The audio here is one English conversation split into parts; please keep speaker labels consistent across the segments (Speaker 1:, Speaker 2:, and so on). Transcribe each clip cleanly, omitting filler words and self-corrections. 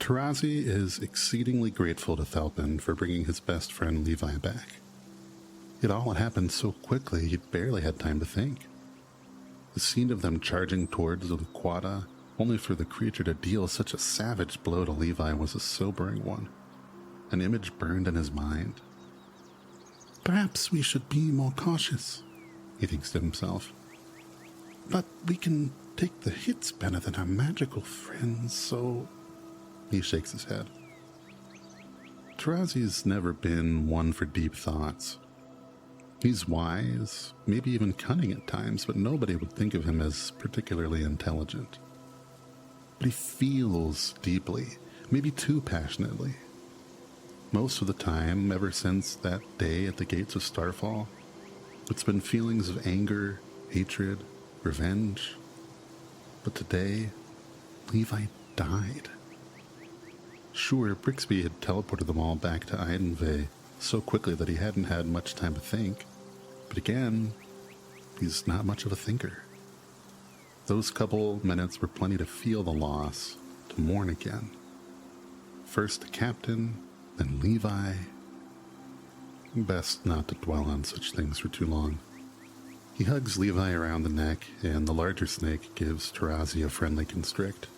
Speaker 1: Tarazi is exceedingly grateful to Thalpin for bringing his best friend Levi back. It all had happened so quickly he'd barely had time to think. The scene of them charging towards the Luquata, only for the creature to deal such a savage blow to Levi, was a sobering one. An image burned in his mind. Perhaps we should be more cautious, he thinks to himself. But we can take the hits better than our magical friends, so... He shakes his head. Tarazi's never been one for deep thoughts. He's wise, maybe even cunning at times, but nobody would think of him as particularly intelligent. But he feels deeply, maybe too passionately. Most of the time, ever since that day at the gates of Starfall, it's been feelings of anger, hatred, revenge. But today, Levi died. Sure, Brixby had teleported them all back to Eidenvey so quickly that he hadn't had much time to think. But again, he's not much of a thinker. Those couple minutes were plenty to feel the loss, to mourn again. First the captain, then Levi. Best not to dwell on such things for too long. He hugs Levi around the neck, and the larger snake gives Tarazi a friendly constrict.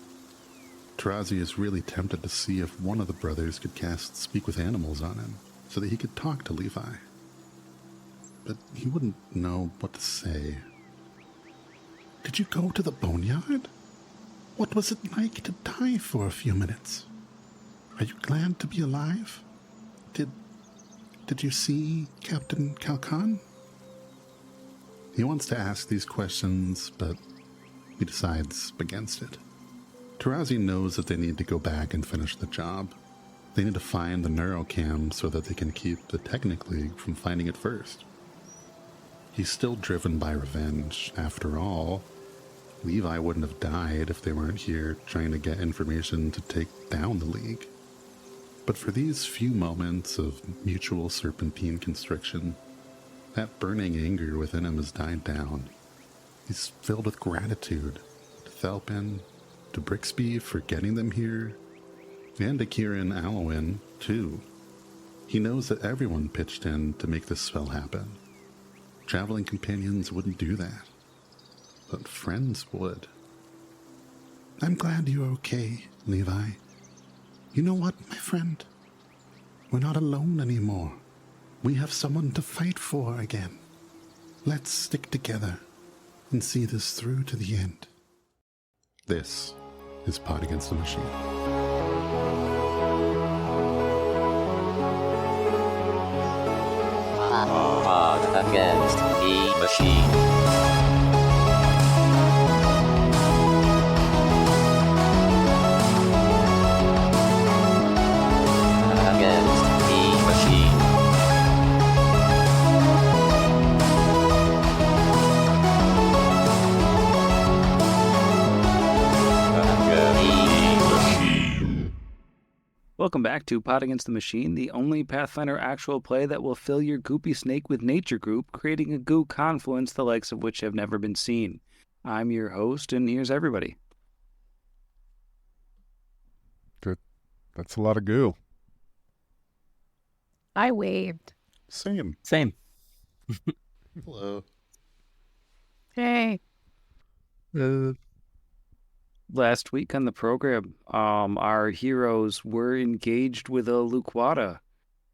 Speaker 1: Tarazi is really tempted to see if one of the brothers could cast Speak with Animals on him, so that he could talk to Levi. But he wouldn't know what to say. Did you go to the boneyard? What was it like to die for a few minutes? Are you glad to be alive? Did you see Captain Kalkan? He wants to ask these questions, but he decides against it. Tarazi knows that they need to go back and finish the job. They need to find the neurocam so that they can keep the Technic League from finding it first. He's still driven by revenge. After all, Levi wouldn't have died if they weren't here trying to get information to take down the League. But for these few moments of mutual serpentine constriction, that burning anger within him has died down. He's filled with gratitude to Thalpin, to Brixby for getting them here, and to Kieran Alwyn, too. He knows that everyone pitched in to make this spell happen. Traveling companions wouldn't do that, but friends would. I'm glad you're okay, Levi. You know what, my friend? We're not alone anymore. We have someone to fight for again. Let's stick together and see this through to the end. This is Pod Against the Machine.
Speaker 2: Pod Against the Machine.
Speaker 3: Welcome back to Pod Against the Machine, the only Pathfinder actual play that will fill your goopy snake with nature goop, creating a goo confluence the likes of which have never been seen. I'm your host, and here's everybody.
Speaker 4: Good. That's a lot of goo.
Speaker 5: I waved.
Speaker 1: Same. Hello.
Speaker 5: Hey.
Speaker 3: Last week on the program, our heroes were engaged with a Luquata,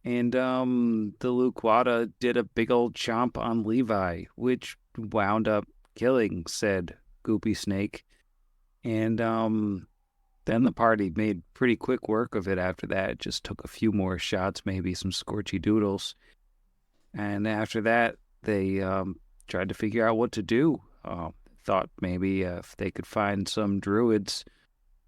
Speaker 3: and the Luquata did a big old chomp on Levi, which wound up killing said goopy snake. And then the party made pretty quick work of it after that. It just took a few more shots, maybe some scorchy doodles. And after that, they tried to figure out what to do. Thought maybe if they could find some druids,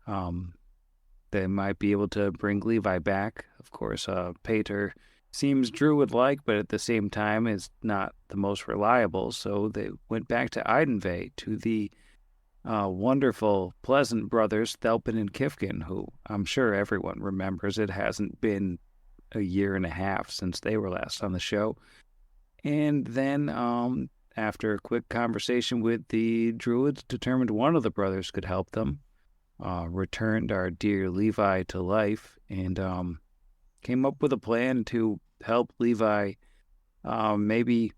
Speaker 3: they might be able to bring Levi back. Of course, Pater seems druid-like, but at the same time is not the most reliable, so they went back to Eidenvey, to the wonderful, pleasant brothers Thalpin and Kifkin, who I'm sure everyone remembers. It hasn't been a year and a half since they were last on the show. And then after a quick conversation with the druids, determined one of the brothers could help them. returned our dear Levi to life and came up with a plan to help Levi maybe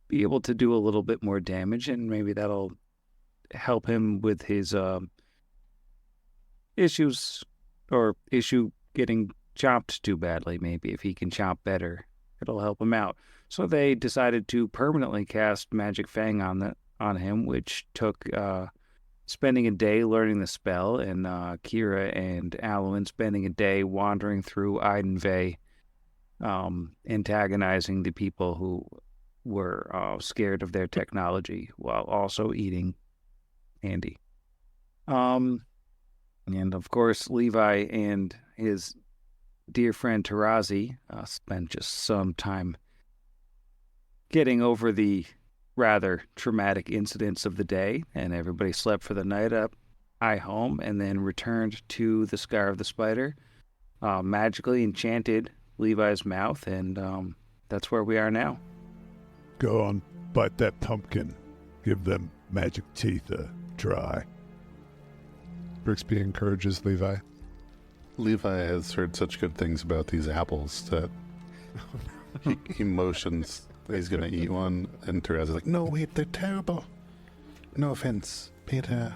Speaker 3: be able to do a little bit more damage, and maybe that'll help him with his issue getting chopped too badly. Maybe if he can chop better, it'll help him out. So they decided to permanently cast Magic Fang on him, which took spending a day learning the spell, and Kira and Alwyn spending a day wandering through Eidenvey, antagonizing the people who were scared of their technology while also eating Andy. And of course, Levi and his dear friend Tarazi spent just some time getting over the rather traumatic incidents of the day, and everybody slept for the night up home, and then returned to the Scar of the Spider, magically enchanted Levi's mouth, and that's where we are now.
Speaker 4: Go on, bite that pumpkin. Give them magic teeth a try. Brixby encourages Levi.
Speaker 1: Levi has heard such good things about these apples that he motions that he's going to eat one, and Therese is like, no, wait, they're terrible. No offense, Peter.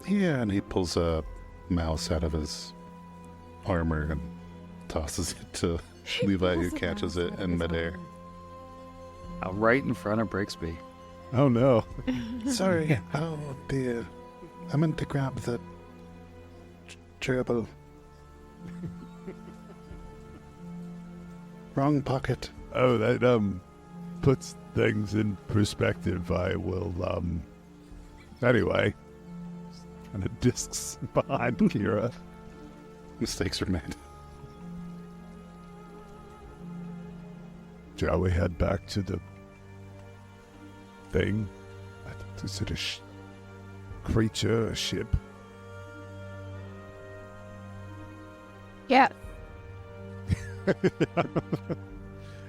Speaker 1: Yeah, and he pulls a mouse out of his armor and tosses it to Levi, who catches it in midair.
Speaker 3: Right in front of Brixby.
Speaker 4: Oh no.
Speaker 1: Sorry. Oh dear. I meant to grab the gerbil. Wrong pocket.
Speaker 4: Oh, that puts things in perspective. I will anyway. And it discs behind Kira.
Speaker 1: Mistakes are made.
Speaker 4: Shall we head back to the thing? I thought you said a creature, a ship.
Speaker 5: Yeah.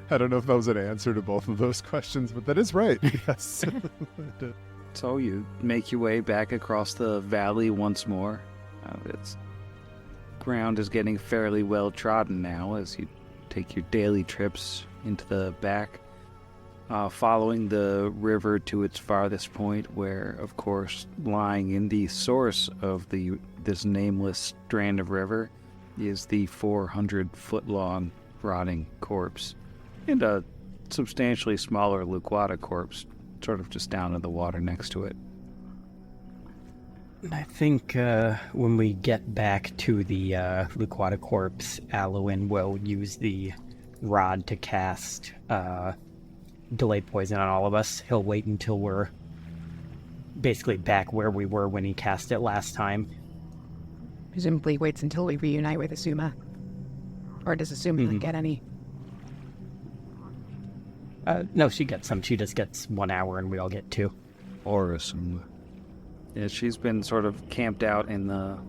Speaker 4: I don't know if that was an answer to both of those questions, but that is right. Yes.
Speaker 3: So you make your way back across the valley once more. Its ground is getting fairly well trodden now as you take your daily trips into the back, following the river to its farthest point, where, of course, lying in the source of this nameless strand of river is the 400-foot-long rotting corpse, and a substantially smaller Luquata corpse sort of just down in the water next to it.
Speaker 6: I think when we get back to the Luquata corpse, Alwyn will use the rod to cast delay poison on all of us. He'll wait until we're basically back where we were when he cast it last time.
Speaker 5: Presumably waits until we reunite with Asuma. Or does Asuma not get any?
Speaker 6: No, she gets some. She just gets 1 hour and we all get 2.
Speaker 3: Or Asuma. Yeah, she's been sort of camped out in the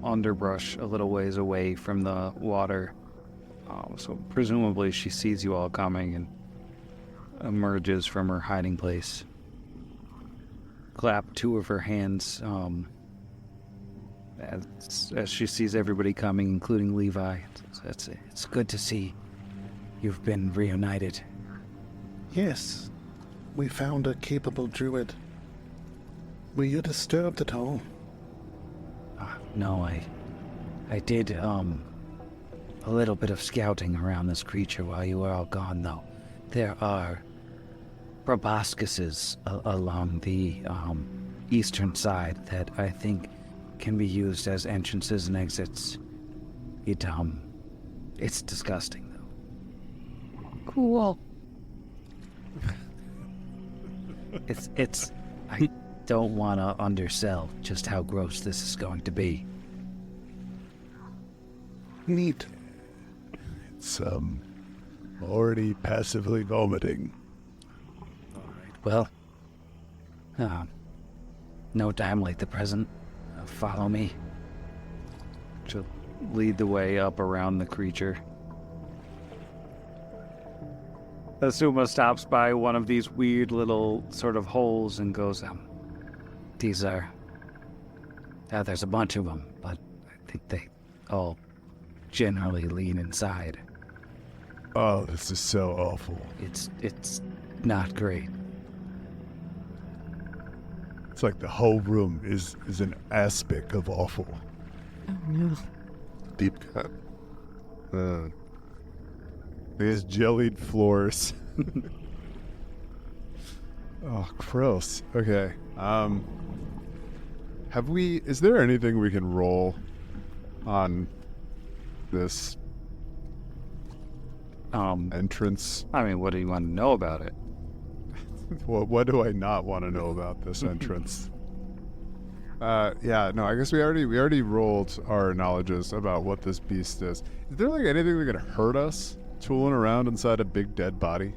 Speaker 3: underbrush a little ways away from the water. So presumably she sees you all coming and emerges from her hiding place. Clap 2 of her hands as she sees everybody coming, including Levi. It's good to see you've been reunited.
Speaker 1: Yes, we found a capable druid. Were you disturbed at all?
Speaker 3: No, I did a little bit of scouting around this creature while you were all gone, though. There are proboscises along the eastern side that I think can be used as entrances and exits. It's disgusting, though.
Speaker 5: Cool.
Speaker 3: I don't want to undersell just how gross this is going to be.
Speaker 1: Neat.
Speaker 4: It's already passively vomiting.
Speaker 3: Well, no time like the present. Follow me. She'll lead the way up around the creature. Asuma stops by one of these weird little sort of holes and goes, These are... there's a bunch of them, but I think they all generally lean inside.
Speaker 4: Oh, this is so awful.
Speaker 3: It's not great.
Speaker 4: It's like the whole room is an aspect of awful.
Speaker 5: Oh no.
Speaker 1: Deep cut.
Speaker 4: There's jellied floors. Oh, gross. Okay. Is there anything we can roll on this entrance?
Speaker 3: I mean, what do you want to know about it?
Speaker 4: Well, what do I not want to know about this entrance? Yeah, no, I guess we already rolled our knowledges about what this beast is. Is there like anything that could hurt us tooling around inside a big dead body?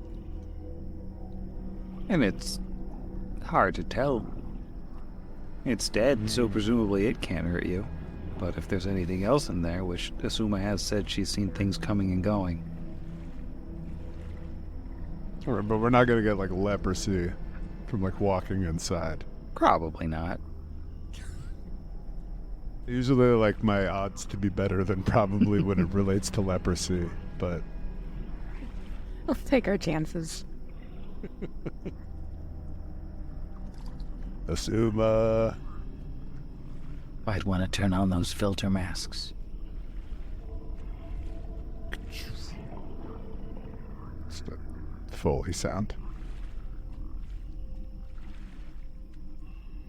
Speaker 3: And it's hard to tell. It's dead, so presumably it can't hurt you. But if there's anything else in there, which Asuma has said she's seen things coming and going.
Speaker 4: All right, but we're not gonna get like leprosy from like walking inside.
Speaker 3: Probably not.
Speaker 4: Usually like my odds to be better than probably when it relates to leprosy, but
Speaker 5: Let's take our chances.
Speaker 4: Asuma.
Speaker 3: Might want to turn on those filter masks.
Speaker 4: It's the Foley sound.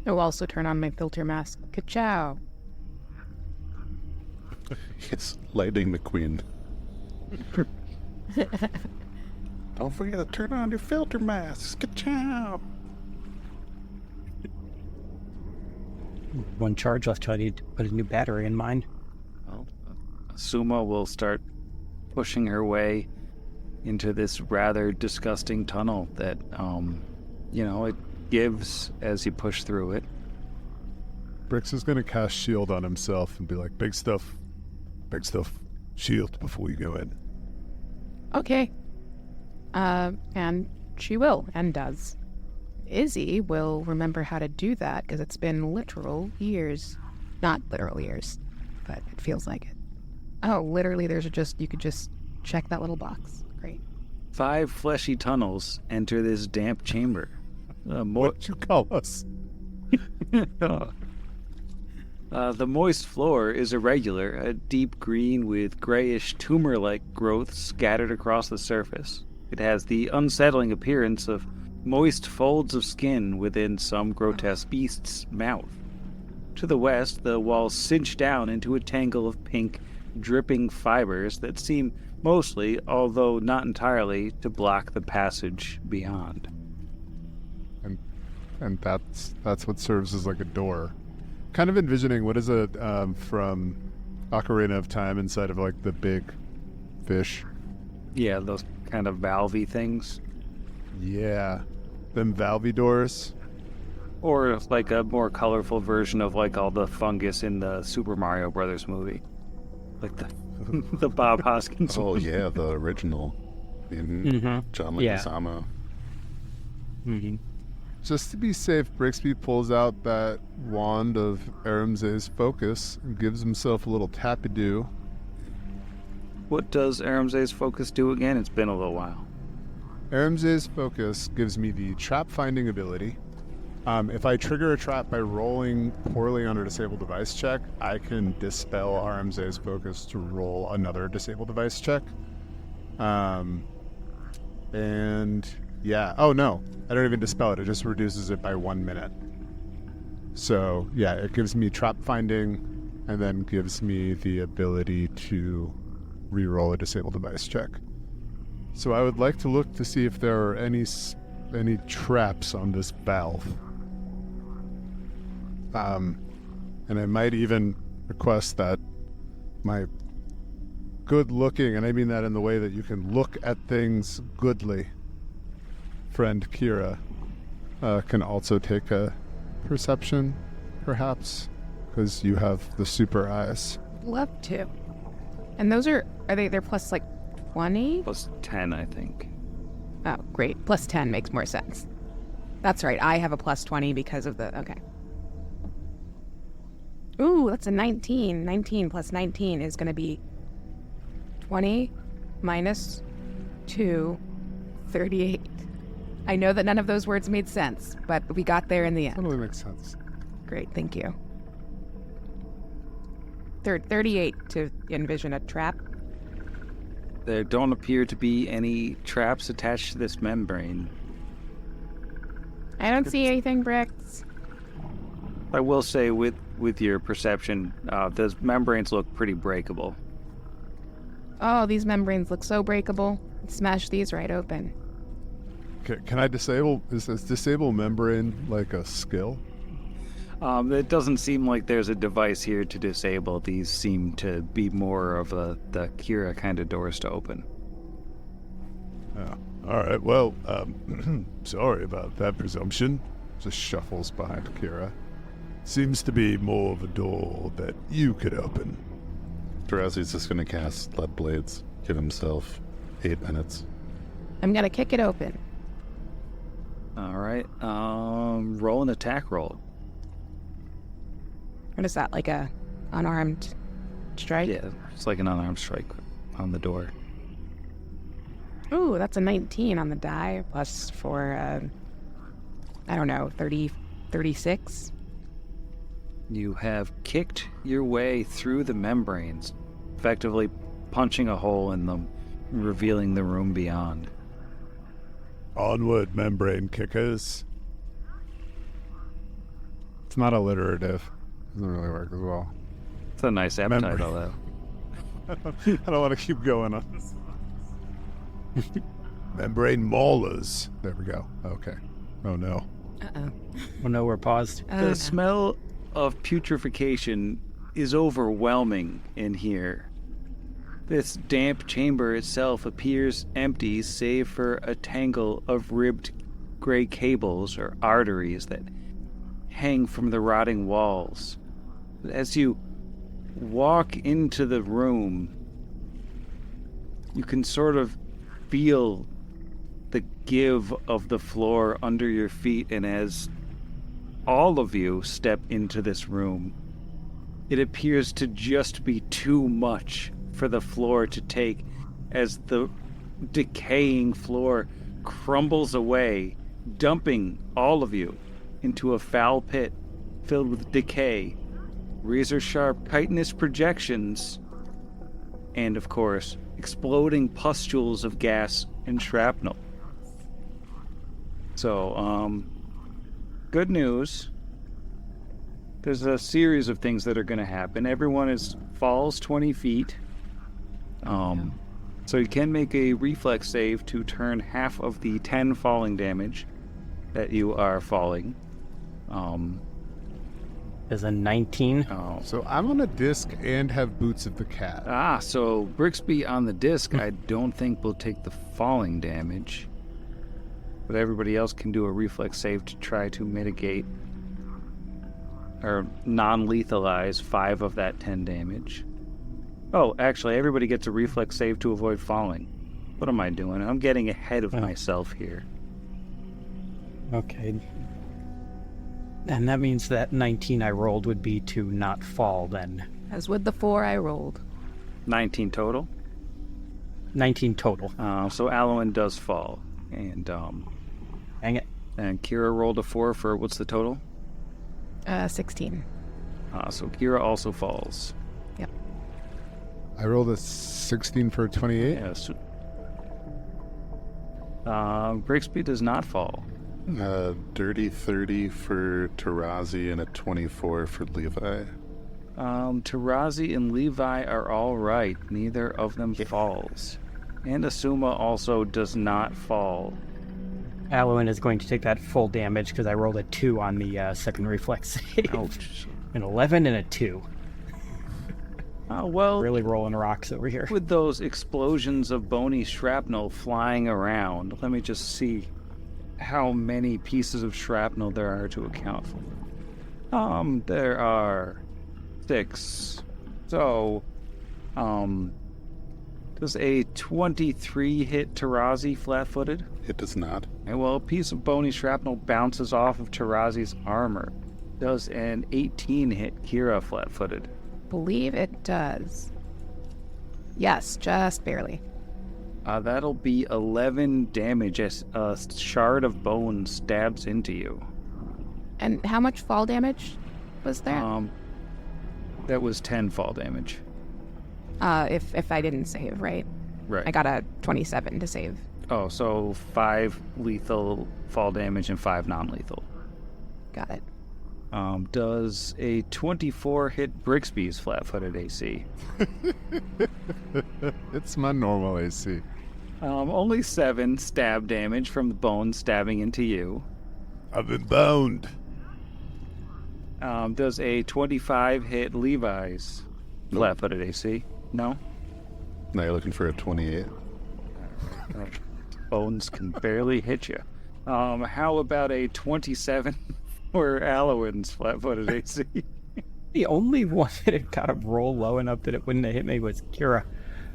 Speaker 5: I'll also turn on my filter mask. Ka-chow.
Speaker 1: It's Lightning McQueen. Don't forget to turn on your filter masks. Ka-chow!
Speaker 6: One charge left till I need to put a new battery in mine.
Speaker 3: Well, Asuma will start pushing her way into this rather disgusting tunnel that, it gives as you push through it.
Speaker 4: Brix is gonna cast shield on himself and be like, big stuff, shield before you go in.
Speaker 5: Okay. And she will, and does. Izzy will remember how to do that because it's been literal years. Not literal years, but it feels like it. Oh, literally, you could just check that little box. Great.
Speaker 3: 5 fleshy tunnels enter this damp chamber.
Speaker 4: What'd you call us?
Speaker 3: The moist floor is irregular, a deep green with grayish tumor-like growths scattered across the surface. It has the unsettling appearance of moist folds of skin within some grotesque beast's mouth. To the west, the walls cinch down into a tangle of pink, dripping fibers that seem mostly, although not entirely, to block the passage beyond.
Speaker 4: And that's what serves as like a door. Kind of envisioning what is it from Ocarina of Time inside of like the big fish.
Speaker 3: Yeah, those kind of valvey things.
Speaker 4: Yeah, them valvey doors.
Speaker 3: Or like a more colorful version of like all the fungus in the Super Mario Brothers movie. Like the Bob Hoskins.
Speaker 1: Oh yeah, the original in John Leguizamo.
Speaker 6: Mm-hmm.
Speaker 4: Just to be safe, Brixby pulls out that wand of Aramze's focus and gives himself a little tappy-doo.
Speaker 3: What does Aramze's focus do again? It's been a little while.
Speaker 4: Aramze's focus gives me the trap finding ability. If I trigger a trap by rolling poorly on a disabled device check, I can dispel Aramze's focus to roll another disabled device check. Yeah. Oh, no. I don't even dispel it. It just reduces it by 1 minute. So, yeah, it gives me trap finding and then gives me the ability to re-roll a disabled device check. So I would like to look to see if there are any traps on this valve. And I might even request that my good-looking, and I mean that in the way that you can look at things goodly, friend Kira can also take a perception, perhaps, because you have the super eyes.
Speaker 5: Love to. And those they're plus like 20?
Speaker 3: Plus 10, I think.
Speaker 5: Oh, great. Plus 10 makes more sense. That's right. I have a plus 20 because of the, okay. Ooh, that's a 19. 19 plus 19 is going to be 20 minus 2, 38. I know that none of those words made sense, but we got there in the end.
Speaker 4: Totally makes sense.
Speaker 5: Great, thank you. 38 to envision a trap.
Speaker 3: There don't appear to be any traps attached to this membrane.
Speaker 5: I don't see anything, Bricks.
Speaker 3: I will say, with your perception, those membranes look pretty breakable.
Speaker 5: Oh, these membranes look so breakable. Smash these right open.
Speaker 4: Can I disable? Is disable membrane like a skill?
Speaker 3: It doesn't seem like there's a device here to disable. These seem to be more of the Kira kind of doors to open.
Speaker 4: Oh, all right. Well, sorry about that presumption. Just shuffles behind Kira. Seems to be more of a door that you could open.
Speaker 1: Tarazi's just going to cast Lead Blades. Give himself 8 minutes.
Speaker 5: I'm going to kick it open.
Speaker 3: All right. Roll an attack roll.
Speaker 5: What is that, like a unarmed strike?
Speaker 3: Yeah, it's like an unarmed strike on the door.
Speaker 5: Ooh, that's a 19 on the die, plus for, I don't know, 36?
Speaker 3: You have kicked your way through the membranes, effectively punching a hole in them, revealing the room beyond.
Speaker 4: Onward, membrane kickers. It's not alliterative. Doesn't really work as well.
Speaker 3: It's a nice appetite, though.
Speaker 4: I don't want to keep going on this. Membrane maulers. There we go. Okay. Oh no.
Speaker 5: Uh-oh.
Speaker 6: Oh no, we're paused.
Speaker 3: The smell of putrefaction is overwhelming in here. This damp chamber itself appears empty save for a tangle of ribbed gray cables or arteries that hang from the rotting walls. As you walk into the room, you can sort of feel the give of the floor under your feet, and as all of you step into this room, it appears to just be too much for the floor to take as the decaying floor crumbles away, dumping all of you into a foul pit filled with decay, razor-sharp chitinous projections, and, of course, exploding pustules of gas and shrapnel. So, good news. There's a series of things that are going to happen. Everyone falls 20 feet. So you can make a reflex save to turn half of the 10 falling damage that you are falling.
Speaker 6: There's a 19.
Speaker 4: So I'm on a disc and have boots of the cat.
Speaker 3: So Brixby on the disc, I don't think will take the falling damage. But everybody else can do a reflex save to try to mitigate or non-lethalize 5 of that 10 damage. Oh, actually, everybody gets a reflex save to avoid falling. What am I doing? I'm getting ahead of myself here.
Speaker 6: Okay. And that means that 19 I rolled would be to not fall then.
Speaker 5: As with the 4 I rolled.
Speaker 3: 19 total.
Speaker 6: 19 total.
Speaker 3: So Alwyn does fall. And,
Speaker 6: Dang it.
Speaker 3: And Kira rolled a 4 for, what's the total?
Speaker 5: 16.
Speaker 3: So Kira also falls.
Speaker 5: Yep.
Speaker 4: I rolled a 16 for 28.
Speaker 3: Yes. Brixby does not fall.
Speaker 1: Dirty 30 for Tarazi and a 24 for Levi.
Speaker 3: Tarazi and Levi are all right. Neither of them falls. And Asuma also does not fall.
Speaker 6: Alwyn is going to take that full damage because I rolled a 2 on the second reflex save.
Speaker 3: Ouch.
Speaker 6: An 11 and a 2.
Speaker 3: Well,
Speaker 6: Really rolling rocks over here.
Speaker 3: with those explosions of bony shrapnel flying around, let me just see how many pieces of shrapnel there are to account for. There are 6. So, does a 23 hit Tarazi flat-footed?
Speaker 1: It does not.
Speaker 3: Okay, well, a piece of bony shrapnel bounces off of Tarazi's armor, Does an 18 hit Kira flat-footed?
Speaker 5: Believe it does. Yes, just barely.
Speaker 3: That'll be 11 damage as a shard of bone stabs into you.
Speaker 5: And how much fall damage was there?
Speaker 3: That was 10 fall damage.
Speaker 5: If I didn't save, right?
Speaker 3: Right.
Speaker 5: I got a 27 to save.
Speaker 3: Oh, so 5 lethal fall damage and 5 non-lethal.
Speaker 5: Got it.
Speaker 3: Does a 24 hit Brixby's flat-footed AC?
Speaker 4: It's my normal AC.
Speaker 3: Only 7 stab damage from the bone stabbing into you.
Speaker 4: I've been bound.
Speaker 3: Does a 25 hit Levi's flat-footed AC? No?
Speaker 1: Now you're looking for a 28.
Speaker 3: Bones can barely hit you. How about a 27 for Alowin's flat-footed AC?
Speaker 6: The only one that it got a roll low enough that it wouldn't have hit me was Kira.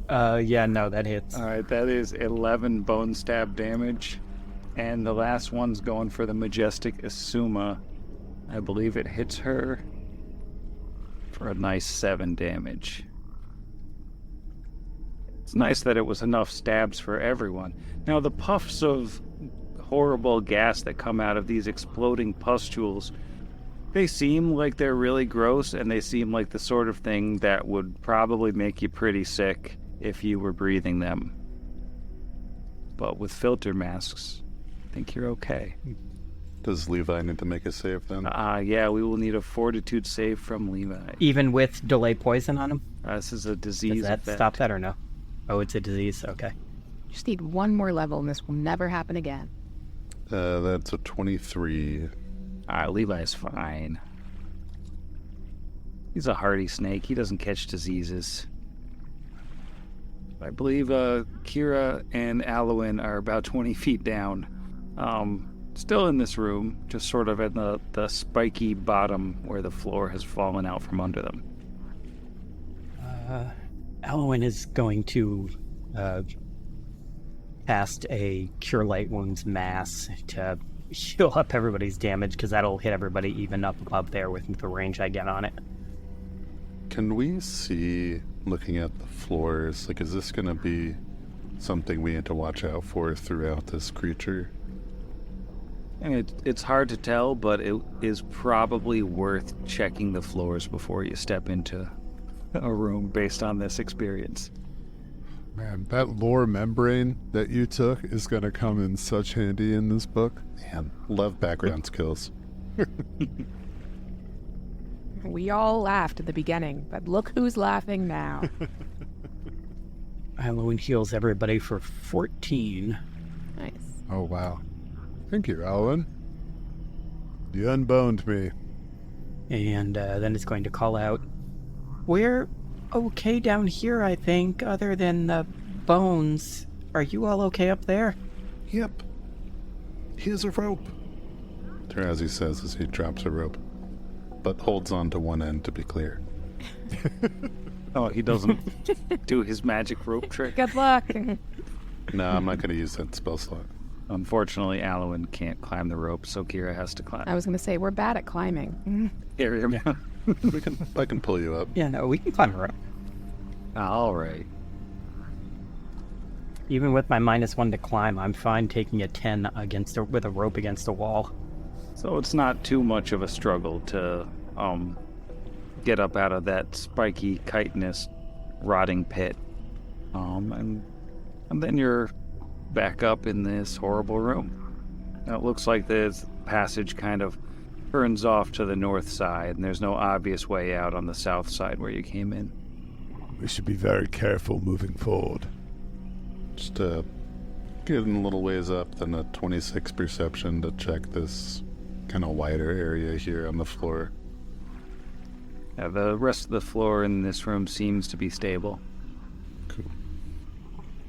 Speaker 6: Yeah, no, that hits.
Speaker 3: All right, that is 11 bone stab damage. And the last one's going for the Majestic Asuma. I believe it hits her for a nice 7 damage. It's nice that it was enough stabs for everyone. Now, the puffs of horrible gas that come out of these exploding pustules, they seem like they're really gross, and they seem like the sort of thing that would probably make you pretty sick if you were breathing them. But with filter masks, I think you're okay.
Speaker 1: Does Levi need to make a save then?
Speaker 3: Yeah, we will need a fortitude save from Levi.
Speaker 6: Even with delay poison on him?
Speaker 3: This is a disease
Speaker 6: Does that
Speaker 3: effect.
Speaker 6: stop that or no? Oh, it's a disease? Okay.
Speaker 5: Just need one more level and this will never happen again.
Speaker 1: That's a 23.
Speaker 3: Levi's fine. He's a hardy snake. He doesn't catch diseases. I believe Kira and Alowin are about 20 feet down. Still in this room, just sort of at the spiky bottom where the floor has fallen out from under them.
Speaker 6: Alwyn is going to cast a Cure Light Wounds Mass to heal up everybody's damage, because that'll hit everybody even up above there with the range I get on it.
Speaker 1: Can we see, looking at the floors, like, is this going to be something we need to watch out for throughout this creature?
Speaker 3: And it's hard to tell, but it is probably worth checking the floors before you step into a room based on this experience.
Speaker 4: Man, that lore membrane that you took is going to come in such handy in this book.
Speaker 1: Man, love background skills.
Speaker 5: We all laughed at the beginning, but look who's laughing now.
Speaker 6: Halloween heals everybody for 14.
Speaker 5: Nice.
Speaker 4: Oh, wow. Thank you, Alwyn. You unboned me.
Speaker 6: And then it's going to call out, "We're okay down here, I think, other than the bones. Are you all okay up there?"
Speaker 1: Yep. Here's a rope, Tarazi says as he drops a rope, but holds on to one end to be clear.
Speaker 3: Oh, he doesn't do his magic rope trick?
Speaker 5: Good luck.
Speaker 1: No, I'm not going to use that spell slot.
Speaker 3: Unfortunately, Alwyn can't climb the rope, so Kira has to climb.
Speaker 5: I was going to say, we're bad at climbing.
Speaker 3: Carry him.
Speaker 1: I can pull you up.
Speaker 6: Yeah, no, we can climb a rope.
Speaker 3: All right.
Speaker 6: Even with my -1 to climb, I'm fine taking a 10 with a rope against a wall.
Speaker 3: So it's not too much of a struggle to get up out of that spiky, chitinous, rotting pit. And then you're back up in this horrible room. Now, it looks like this passage kind of turns off to the north side, and there's no obvious way out on the south side where you came in.
Speaker 4: We should be very careful moving forward.
Speaker 1: Just getting a little ways up, then a 26 perception to check this kind of wider area here on the floor.
Speaker 3: The rest of the floor in this room seems to be stable.
Speaker 1: Cool.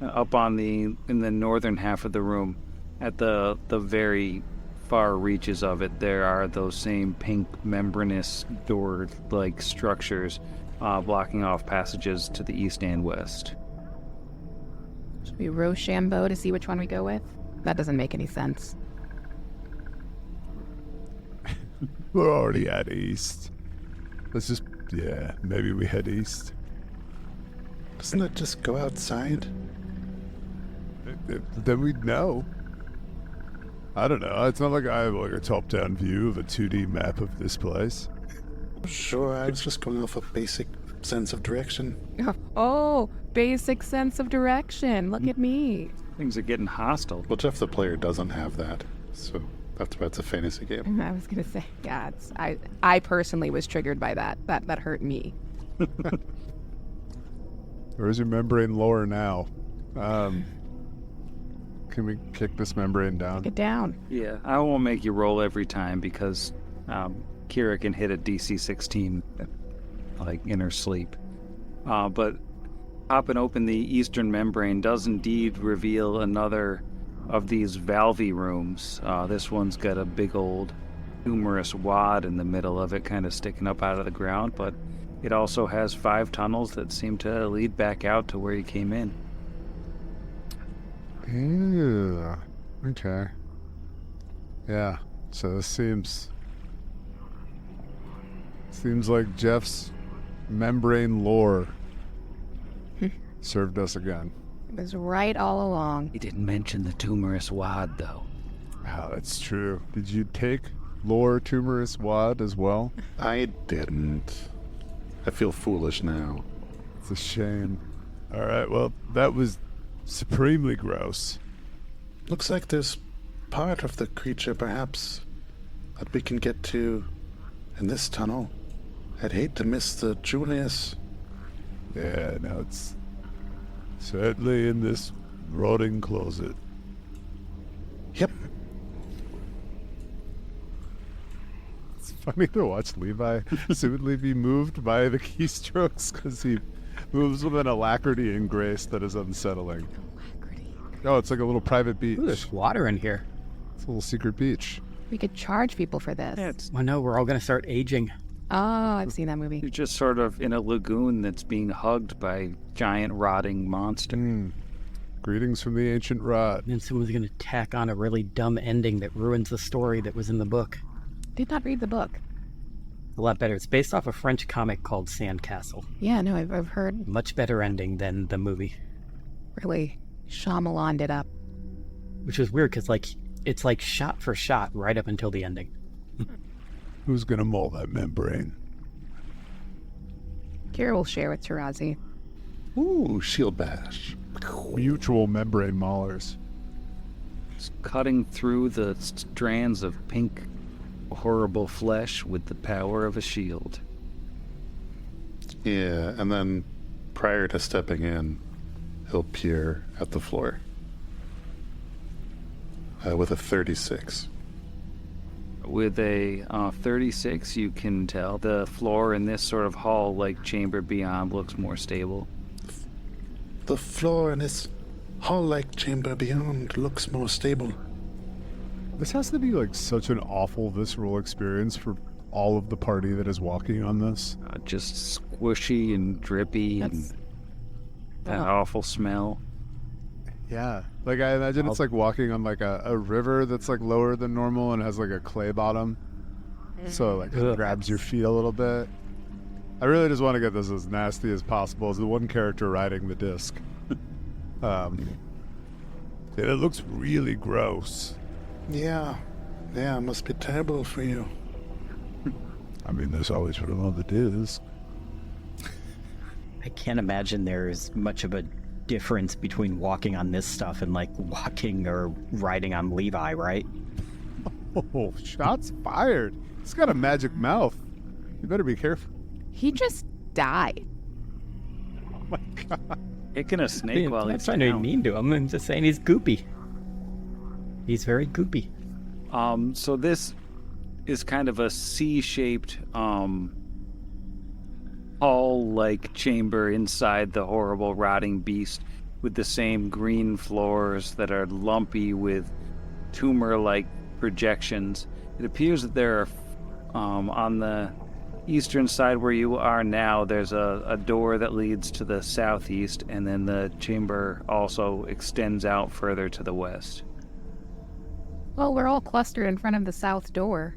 Speaker 3: Up in the northern half of the room, at the very far reaches of it, there are those same pink membranous door-like structures blocking off passages to the east and west.
Speaker 5: Should we Rochambeau to see which one we go with? That doesn't make any sense.
Speaker 4: We're already at east. Let's just, maybe we head east.
Speaker 1: Doesn't it just go outside?
Speaker 4: Then we'd know. I don't know. It's not like I have like a top-down view of a 2D map of this place.
Speaker 1: Sure, I was just going off a basic sense of direction.
Speaker 5: Oh, basic sense of direction. Look at me.
Speaker 3: Things are getting hostile.
Speaker 1: Well, Jeff the player doesn't have that, so that's why it's a fantasy game.
Speaker 5: I was gonna say, yeah. I personally was triggered by that. That hurt me.
Speaker 4: Where's your membrane lore now? Can we kick this membrane down?
Speaker 5: Get down.
Speaker 3: Yeah, I won't make you roll every time because Kira can hit a DC 16 like in her sleep. But popping open the eastern membrane does indeed reveal another of these valvey rooms. This one's got a big old humorous wad in the middle of it, kind of sticking up out of the ground, but it also has 5 tunnels that seem to lead back out to where you came in.
Speaker 4: Yeah. Okay. Yeah. So this seems like Jeff's membrane lore served us again.
Speaker 5: It was right all along.
Speaker 3: He didn't mention the tumorous wad, though.
Speaker 4: Wow, that's true. Did you take lore tumorous wad as well?
Speaker 1: I didn't. I feel foolish now.
Speaker 4: It's a shame. All right, well, that was supremely gross.
Speaker 1: Looks like there's part of the creature, perhaps, that we can get to in this tunnel. I'd hate to miss the Julius.
Speaker 4: Yeah, no, it's certainly in this rotting closet.
Speaker 1: Yep.
Speaker 4: It's funny to watch Levi assumedly be moved by the keystrokes because he moves with an alacrity and grace that is unsettling. Oh, it's like a little private beach.
Speaker 6: Ooh, there's water in here.
Speaker 4: It's a little secret beach.
Speaker 5: We could charge people for this.
Speaker 3: Yeah, it's,
Speaker 6: Well, no, we're all going to start aging.
Speaker 5: Oh, I've seen that movie.
Speaker 3: you're just sort of in a lagoon that's being hugged by giant rotting monster.
Speaker 4: Greetings from the ancient rod.
Speaker 6: And then someone's going to tack on a really dumb ending that ruins the story that was in the book.
Speaker 5: Did not read the book.
Speaker 6: A lot better. It's based off a French comic called Sandcastle.
Speaker 5: Yeah, no, I've heard
Speaker 6: Much better ending than the movie.
Speaker 5: really Shyamalan'd it up.
Speaker 6: Which is weird because it's like shot for shot right up until the ending.
Speaker 4: Who's gonna mold that membrane?
Speaker 5: Kira will share with Tarazi.
Speaker 1: Ooh, shield bash.
Speaker 4: Mutual membrane maulers.
Speaker 3: It's cutting through the strands of pink, horrible flesh with the power of a shield.
Speaker 1: Yeah, and then prior to stepping in, he'll peer at the floor. With a 36.
Speaker 3: With a 36, you can tell the floor in this sort of hall-like chamber beyond looks more stable.
Speaker 1: The floor in this hall-like chamber beyond looks more stable.
Speaker 4: This has to be like such an awful visceral experience for all of the party that is walking on this.
Speaker 3: Just squishy and drippy and that awful smell.
Speaker 4: Yeah. Like I imagine it's like walking on like a river that's like lower than normal and has like a clay bottom. So like it grabs your feet a little bit. I really just want to get this as nasty as possible as the one character riding the disc. And it looks really gross.
Speaker 1: Yeah, it must be terrible for you.
Speaker 4: I mean, there's always room on the disc.
Speaker 6: I can't imagine there's much of a difference between walking on this stuff and like walking or riding on Levi, right?
Speaker 4: Oh, shots fired. He's got a magic mouth. You better be careful.
Speaker 5: He just died.
Speaker 4: Oh my god.
Speaker 3: Kicking a snake while
Speaker 6: I'm
Speaker 3: he's
Speaker 6: trying to be
Speaker 3: down.
Speaker 6: mean to him. I'm just saying he's goopy. He's very goopy.
Speaker 3: So this is kind of a C-shaped hall-like chamber inside the horrible rotting beast with the same green floors that are lumpy with tumor-like projections. It appears that there are on the eastern side where you are now, there's a door that leads to the southeast, and then the chamber also extends out further to the west.
Speaker 5: Well, we're all clustered in front of the south door.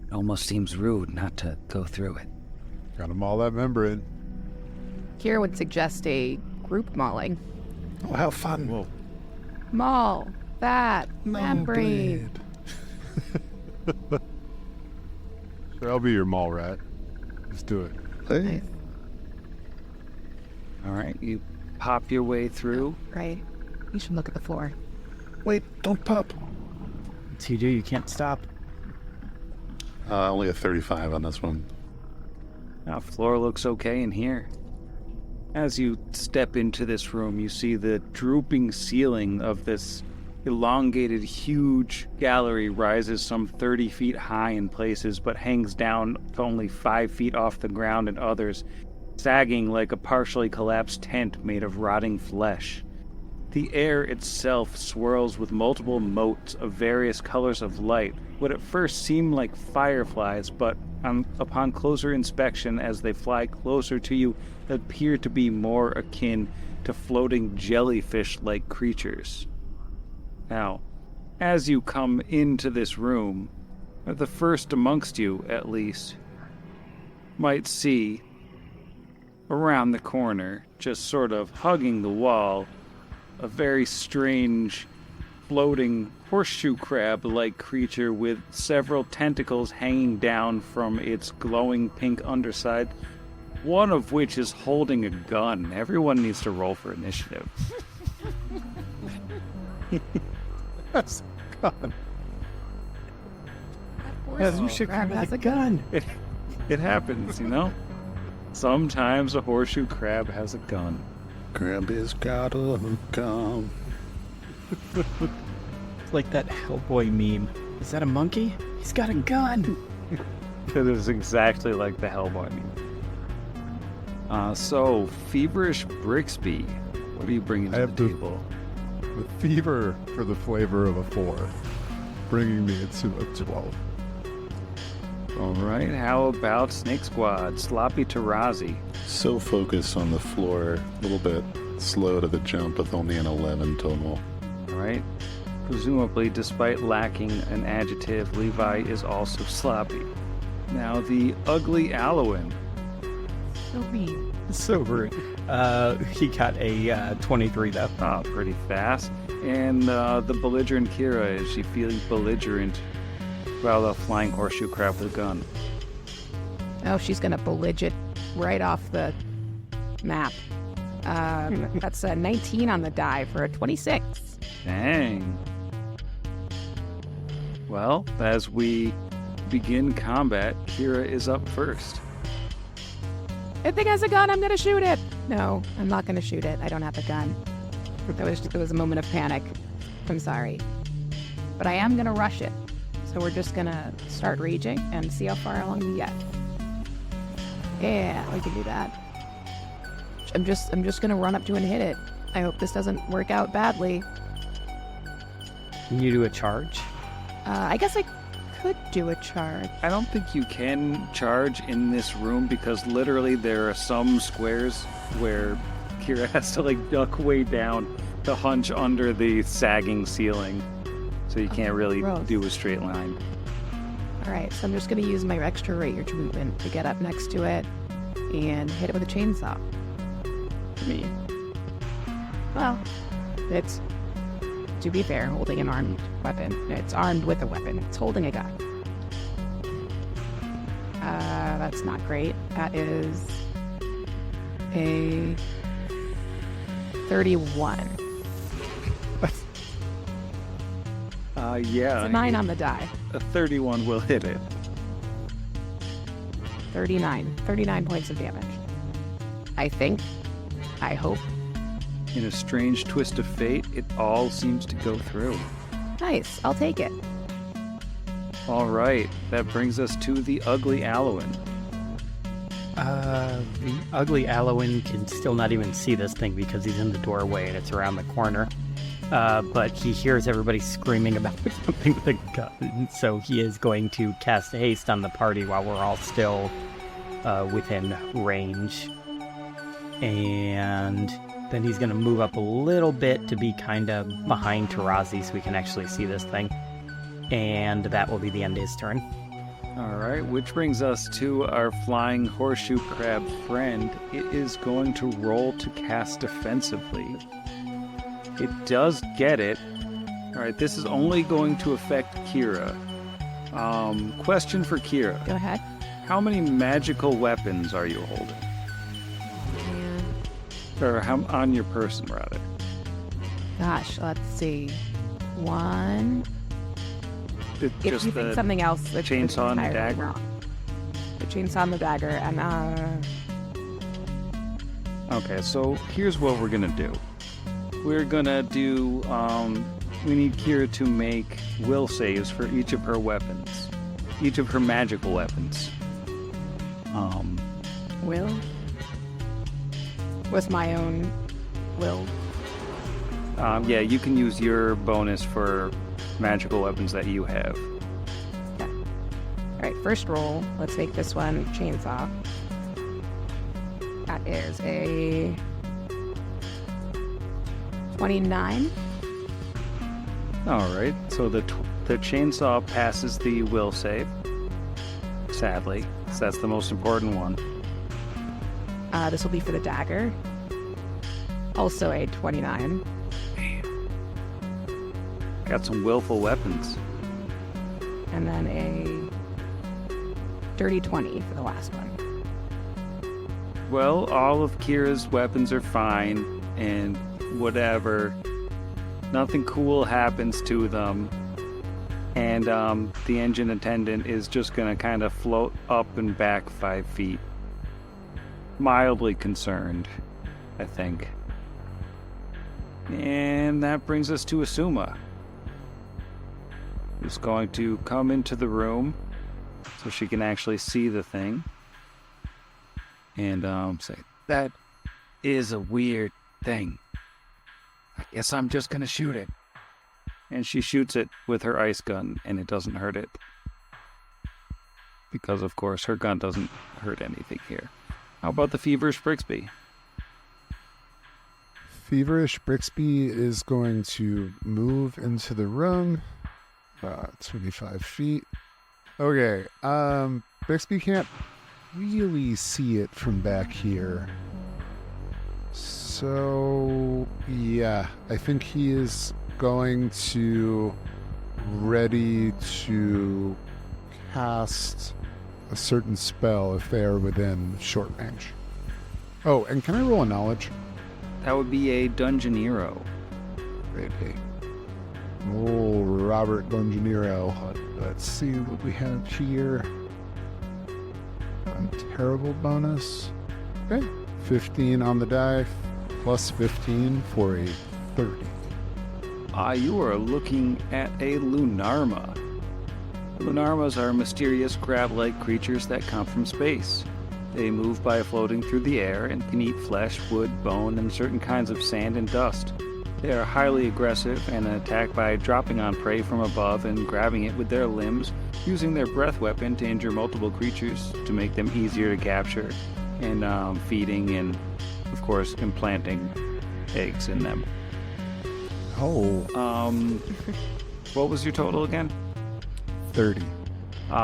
Speaker 3: It almost seems rude not to go through it.
Speaker 4: Gotta maul that membrane.
Speaker 5: Kira would suggest a group mauling.
Speaker 1: Oh, how fun.
Speaker 4: Whoa.
Speaker 5: Maul that membrane.
Speaker 4: Sure, I'll be your mall rat. Let's do it.
Speaker 1: Hey.
Speaker 3: All right, you pop your way through.
Speaker 5: Right. You should look at the floor.
Speaker 1: Wait, don't pop.
Speaker 6: So you do, you can't stop.
Speaker 1: Only a 35 on this one.
Speaker 3: Now, floor looks okay in here. As you step into this room, you see the drooping ceiling of this elongated, huge gallery rises some 30 feet high in places, but hangs down to only 5 feet off the ground in others, sagging like a partially collapsed tent made of rotting flesh. The air itself swirls with multiple motes of various colors of light, what at first seem like fireflies, but upon closer inspection as they fly closer to you, appear to be more akin to floating jellyfish-like creatures. Now, as you come into this room, the first amongst you, at least, might see, around the corner, just sort of hugging the wall, a very strange, floating horseshoe crab-like creature with several tentacles hanging down from its glowing pink underside, one of which is holding a gun. Everyone needs to roll for initiative.
Speaker 4: That's gone.
Speaker 6: You should grab
Speaker 5: has
Speaker 6: a
Speaker 5: a
Speaker 6: gun.
Speaker 3: It happens, you know? Sometimes a horseshoe crab has a gun.
Speaker 1: Crab has got a gun.
Speaker 6: It's like that Hellboy meme. Is that a monkey? He's got a gun.
Speaker 3: It is exactly like the Hellboy meme. So, Feverish Brixby, what are you bringing to
Speaker 4: I
Speaker 3: the
Speaker 4: have to-
Speaker 3: table?
Speaker 4: With fever for the flavor of a 4, bringing me to a 12.
Speaker 3: All right, how about Snake Squad, Sloppy Tarazi?
Speaker 1: So focused on the floor, a little bit slow to the jump with only an 11 total.
Speaker 3: All right. Presumably, despite lacking an adjective, Levi is also sloppy. Now, the Ugly Alowin.
Speaker 5: So mean.
Speaker 6: So rude. He got a 23 though.
Speaker 3: Oh, pretty fast. And the belligerent Kira, is she feeling belligerent while the flying horseshoe crab with a gun?
Speaker 5: Oh, she's gonna belligerent right off the map. That's a 19 on the die for a 26.
Speaker 3: Dang. Well, as we begin combat, Kira is up first.
Speaker 5: It thing has a gun, I'm gonna shoot it. No, I'm not gonna shoot it. I don't have a gun. That was a moment of panic. I'm sorry. But I am gonna rush it. So we're just gonna start raging and see how far along we get. Yeah, we can do that. I'm just gonna run up to and hit it. I hope this doesn't work out badly.
Speaker 6: Can you do a charge?
Speaker 5: I guess I could do a charge.
Speaker 3: I don't think you can charge in this room because literally there are some squares where Kira has to like duck way down to hunch under the sagging ceiling. So you can't really
Speaker 5: gross.
Speaker 3: do a straight line.
Speaker 5: All right, so I'm just gonna use my extra range movement to get up next to it and hit it with a chainsaw.
Speaker 3: Me.
Speaker 5: Well, it's, to be fair, holding an armed weapon. It's armed with a weapon. It's holding a gun. That's not great. That is a 31.
Speaker 3: Yeah.
Speaker 5: It's a 9 on the die.
Speaker 3: A 31 will hit it.
Speaker 5: 39. 39 points of damage. I think. I hope.
Speaker 3: In a strange twist of fate, it all seems to go through.
Speaker 5: Nice. I'll take it.
Speaker 3: All right, that brings us to the Ugly Alowin.
Speaker 6: The ugly Alowin can still not even see this thing because he's in the doorway and it's around the corner. But he hears everybody screaming about something with a gun, so he is going to cast haste on the party while we're all still within range. And then he's going to move up a little bit to be kind of behind Tarazi so we can actually see this thing. And that will be the end of his turn.
Speaker 3: All right, which brings us to our flying horseshoe crab friend. It is going to roll to cast defensively. It does get it. All right, this is only going to affect Kira. Question for Kira.
Speaker 5: Go ahead.
Speaker 3: How many magical weapons are you holding? Or how, on your person, rather?
Speaker 5: Gosh, let's see. One. If
Speaker 3: Just
Speaker 5: you think
Speaker 3: the
Speaker 5: something else, it's
Speaker 3: chainsaw and the
Speaker 5: entirely
Speaker 3: dagger?
Speaker 5: wrong. The chainsaw and the dagger, and
Speaker 3: Okay, so here's what we're gonna do. We're gonna do, we need Kira to make will saves for each of her weapons. Each of her magical weapons.
Speaker 5: will. With my own will.
Speaker 3: Yeah, you can use your bonus for magical weapons that you have.
Speaker 5: Okay. All right, first roll. Let's make this one chainsaw. That is a 29.
Speaker 3: All right, so the chainsaw passes the will save. Sadly, 'cause that's the most important one.
Speaker 5: This will be for the dagger. Also a 29.
Speaker 3: Got some willful weapons.
Speaker 5: And then a dirty 20 for the last one.
Speaker 3: Well, all of Kira's weapons are fine, and whatever. Nothing cool happens to them. And the engine attendant is just going to kind of float up and back 5 feet. Mildly concerned, I think. And that brings us to Asuma, who's going to come into the room so she can actually see the thing. And say, that is a weird thing. I guess I'm just going to shoot it. And she shoots it with her ice gun, and it doesn't hurt it. Because, of course, her gun doesn't hurt anything here. How about the feverish Brixby?
Speaker 4: Feverish Brixby is going to move into the room. 25 feet. Okay, Brixby can't really see it from back here. So, yeah, I think he is going to ready to cast a certain spell if they are within short range. Oh, and can I roll a knowledge?
Speaker 3: That would be a Dungeonero.
Speaker 4: Okay. Oh, Robert Dungeonero. Let's see what we have here. Terrible bonus. Okay. 15 on the die, plus 15 for a 30.
Speaker 3: You are looking at a Lunarma. Lunarmas are mysterious crab-like creatures that come from space. They move by floating through the air and can eat flesh, wood, bone, and certain kinds of sand and dust. They are highly aggressive and attack by dropping on prey from above and grabbing it with their limbs, using their breath weapon to injure multiple creatures to make them easier to capture, and feeding and, of course, implanting eggs in them.
Speaker 4: Oh.
Speaker 3: What was your total again?
Speaker 4: 30.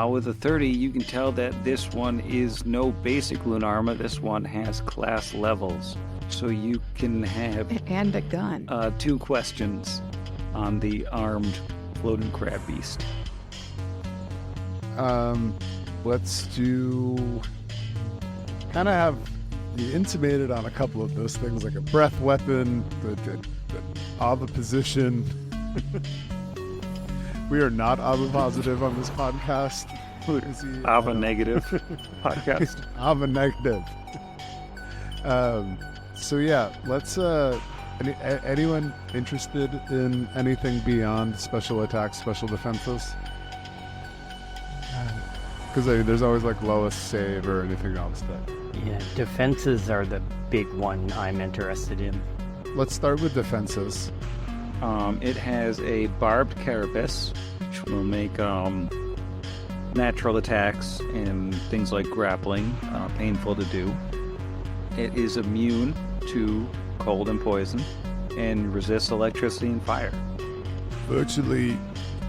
Speaker 3: With a 30, you can tell that this one is no basic Lunarma. This one has class levels. So you can have
Speaker 5: And a gun.
Speaker 3: 2 questions on the armed floating crab beast.
Speaker 4: Let's do... kind of have you intimated on a couple of those things, like a breath weapon, the oviposition. We are not ovipositive on this podcast. What is he?
Speaker 3: Ava negative podcast.
Speaker 4: Ava negative. So yeah, let's. Anyone interested in anything beyond special attacks, special defenses? Because there's always like lowest save or anything else that.
Speaker 6: Yeah, defenses are the big one I'm interested in.
Speaker 4: Let's start with defenses.
Speaker 3: It has a barbed carapace, which will make natural attacks and things like grappling painful to do. It is immune to cold and poison and resists electricity and fire.
Speaker 4: Virtually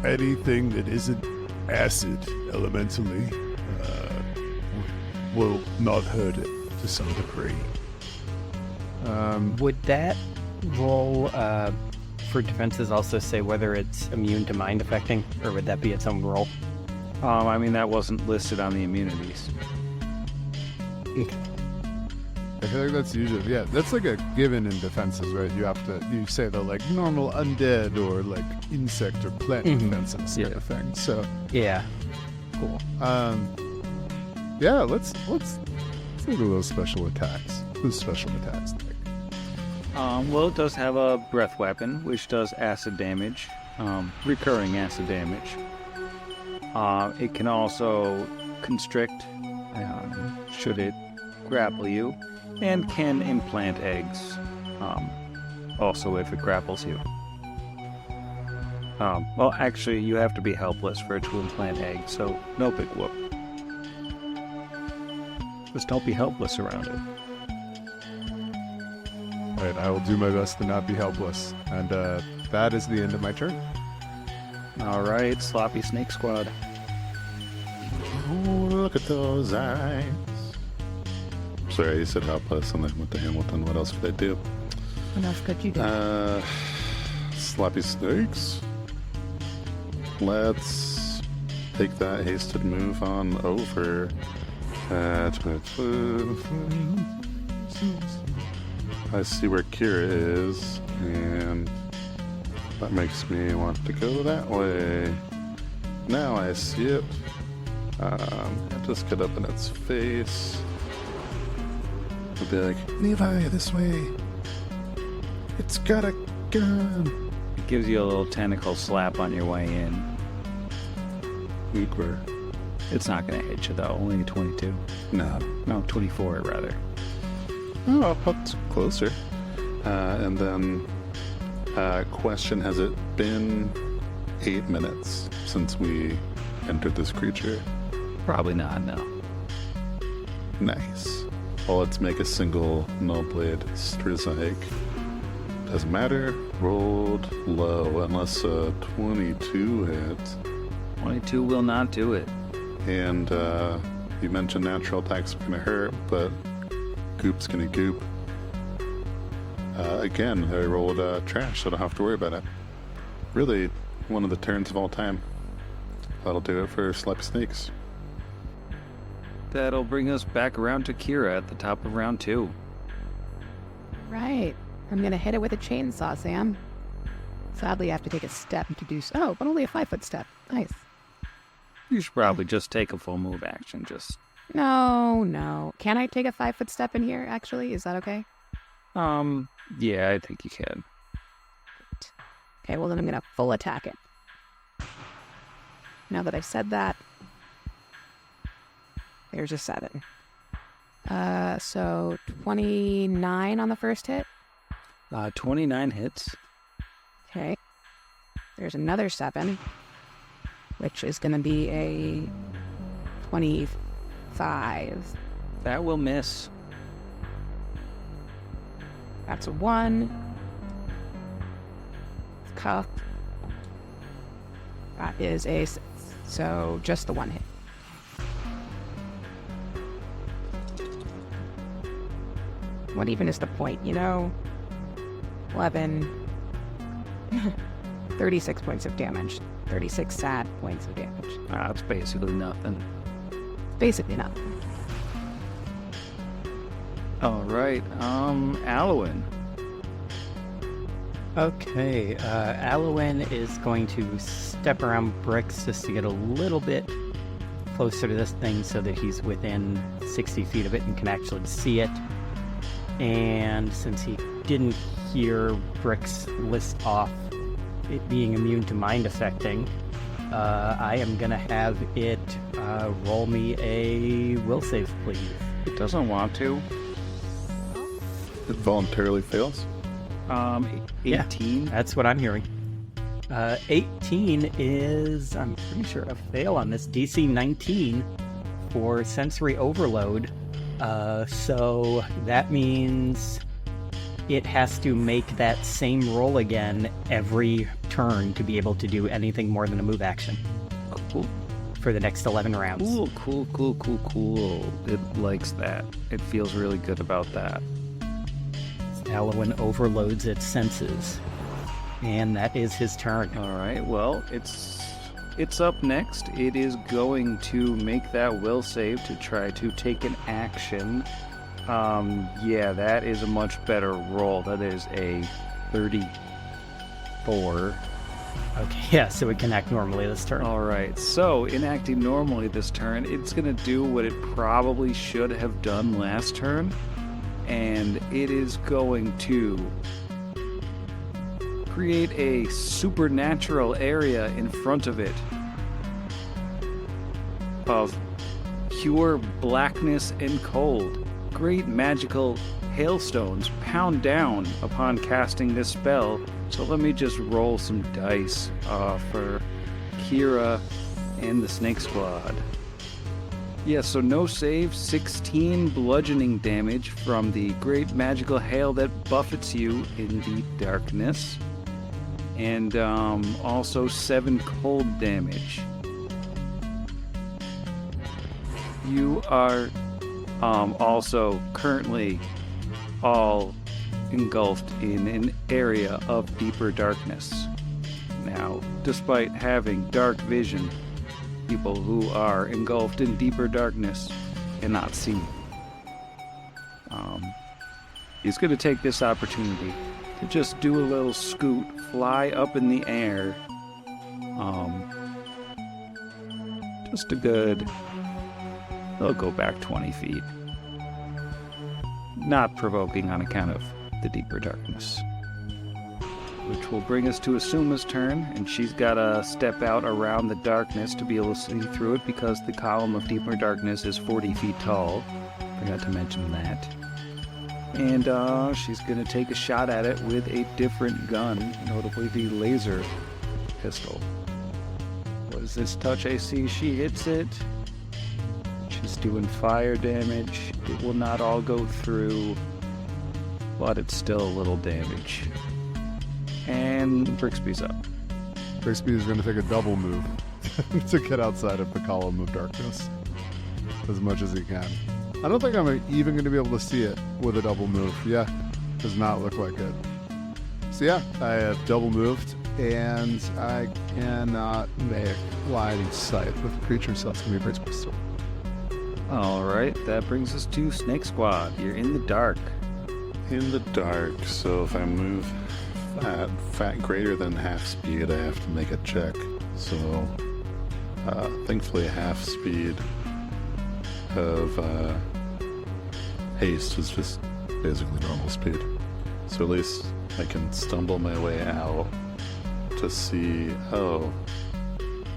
Speaker 4: anything that isn't acid, elementally will not hurt it to some degree.
Speaker 6: Would that roll for defenses also say whether it's immune to mind affecting, or would that be its own roll?
Speaker 3: I mean, that wasn't listed on the immunities.
Speaker 4: I feel like that's usually, that's like a given in defenses, right? You say the like normal undead or like insect or plant defenses kind of thing. So
Speaker 6: yeah, cool.
Speaker 4: Let's look at those special attacks. Those special attacks.
Speaker 3: Well, it does have a breath weapon, which does acid damage, recurring acid damage. It can also constrict, should it grapple you, and can implant eggs, also if it grapples you. Well, actually, you have to be helpless for it to implant eggs, so no big whoop. Just don't be helpless around it.
Speaker 4: Alright, I will do my best to not be helpless. And that is the end of my turn.
Speaker 3: Alright, Sloppy Snake Squad.
Speaker 1: Oh, look at those eyes. Sorry, you said helpless, and then went to Hamilton. What else could I do?
Speaker 5: What else could you do?
Speaker 1: Sloppy snakes. Let's take that hasted move on over. I see where Kira is, and that makes me want to go that way. Now I see it. Just get up in its face. I'll be like, Levi, this way. It's got a gun.
Speaker 3: It gives you a little tentacle slap on your way in.
Speaker 1: Uber.
Speaker 3: It's not going to hit you, though. Only 22.
Speaker 1: No.
Speaker 3: No, 24, rather.
Speaker 1: Oh, that's closer. And then, question, has it been 8 minutes since we entered this creature?
Speaker 3: Probably not, no.
Speaker 1: Nice. Well, let's make a single null blade Strizike. Doesn't matter. Rolled low unless 22 hits.
Speaker 3: 22 will not do it.
Speaker 1: And you mentioned natural attacks are going to hurt, but goop's going to goop. Again, I rolled trash, so I don't have to worry about it. Really, one of the turns of all time. That'll do it for Sloppy Snakes.
Speaker 3: That'll bring us back around to Kira at the top of round 2.
Speaker 5: Right. I'm going to hit it with a chainsaw, Sam. Sadly, I have to take a step to do so. Oh, but only a 5-foot step. Nice.
Speaker 3: You should probably just take a full move action, just...
Speaker 5: No. Can I take a 5-foot step in here, actually? Is that okay?
Speaker 3: Yeah, I think you can.
Speaker 5: Okay, well then I'm going to full attack it. Now that I've said that, there's a 7. So 29 on the first hit.
Speaker 3: 29 hits.
Speaker 5: Okay. There's another 7, which is going to be a 25.
Speaker 3: That will miss.
Speaker 5: That's a 1. Cuff. That is a 6. So just the 1 hit. What even is the point, 11. 36 points of damage. 36 sad points of damage.
Speaker 3: That's basically nothing.
Speaker 5: Basically nothing.
Speaker 3: Alright, Alwyn.
Speaker 6: Okay, Alwyn is going to step around Bricks just to get a little bit closer to this thing so that he's within 60 feet of it and can actually see it. And since he didn't hear Bricks list off it being immune to mind affecting, I am going to have it roll me a will save, please.
Speaker 3: It doesn't want to.
Speaker 1: It voluntarily fails.
Speaker 3: 18.
Speaker 6: Yeah, that's what I'm hearing. 18 is, I'm pretty sure, a fail on this. DC 19 for sensory overload. So that means it has to make that same roll again every turn to be able to do anything more than a move action.
Speaker 3: Cool.
Speaker 6: for the next 11 rounds.
Speaker 3: Cool. It likes that. It feels really good about that.
Speaker 6: Alwyn overloads its senses. And that is his turn.
Speaker 3: All right, well, it's up next. It is going to make that will save to try to take an action. Yeah, that is a much better roll. That is a 34.
Speaker 6: Okay, yeah, so it can act normally this turn.
Speaker 3: All right, so in acting normally this turn, it's going to do what it probably should have done last turn, and it is going to create a supernatural area in front of it of pure blackness and cold. Great magical hailstones pound down upon casting this spell. So let me just roll some dice for Kira and the Snake Squad. Yeah, so no save, 16 bludgeoning damage from the great magical hail that buffets you in the darkness. And also 7 cold damage. You are also currently all engulfed in an area of deeper darkness. Now, despite having dark vision, people who are engulfed in deeper darkness cannot see. He's going to take this opportunity to just do a little scoot, fly up in the air. Just a good... He'll go back 20 feet. Not provoking on account of the deeper darkness. Which will bring us to Asuma's turn, and she's got to step out around the darkness to be able to see through it because the column of deeper darkness is 40 feet tall. Forgot to mention that. And she's going to take a shot at it with a different gun, notably the laser pistol. What is this touch AC? She hits it. She's doing fire damage. It will not all go through, but it's still a little damage. And Brixby's up.
Speaker 4: Brixby is going to take a double move to get outside of the column of darkness as much as he can. I don't think I'm even going to be able to see it with a double move. Yeah, does not look like it. So yeah, I have double moved, and I cannot make line of sight with the creature, so that's going to be Brixby's still.
Speaker 3: Alright, that brings us to Snake Squad. You're in the dark.
Speaker 1: In the dark, so if I move at greater than half speed, I have to make a check. So, thankfully half speed of haste is just basically normal speed. So at least I can stumble my way out to see, oh,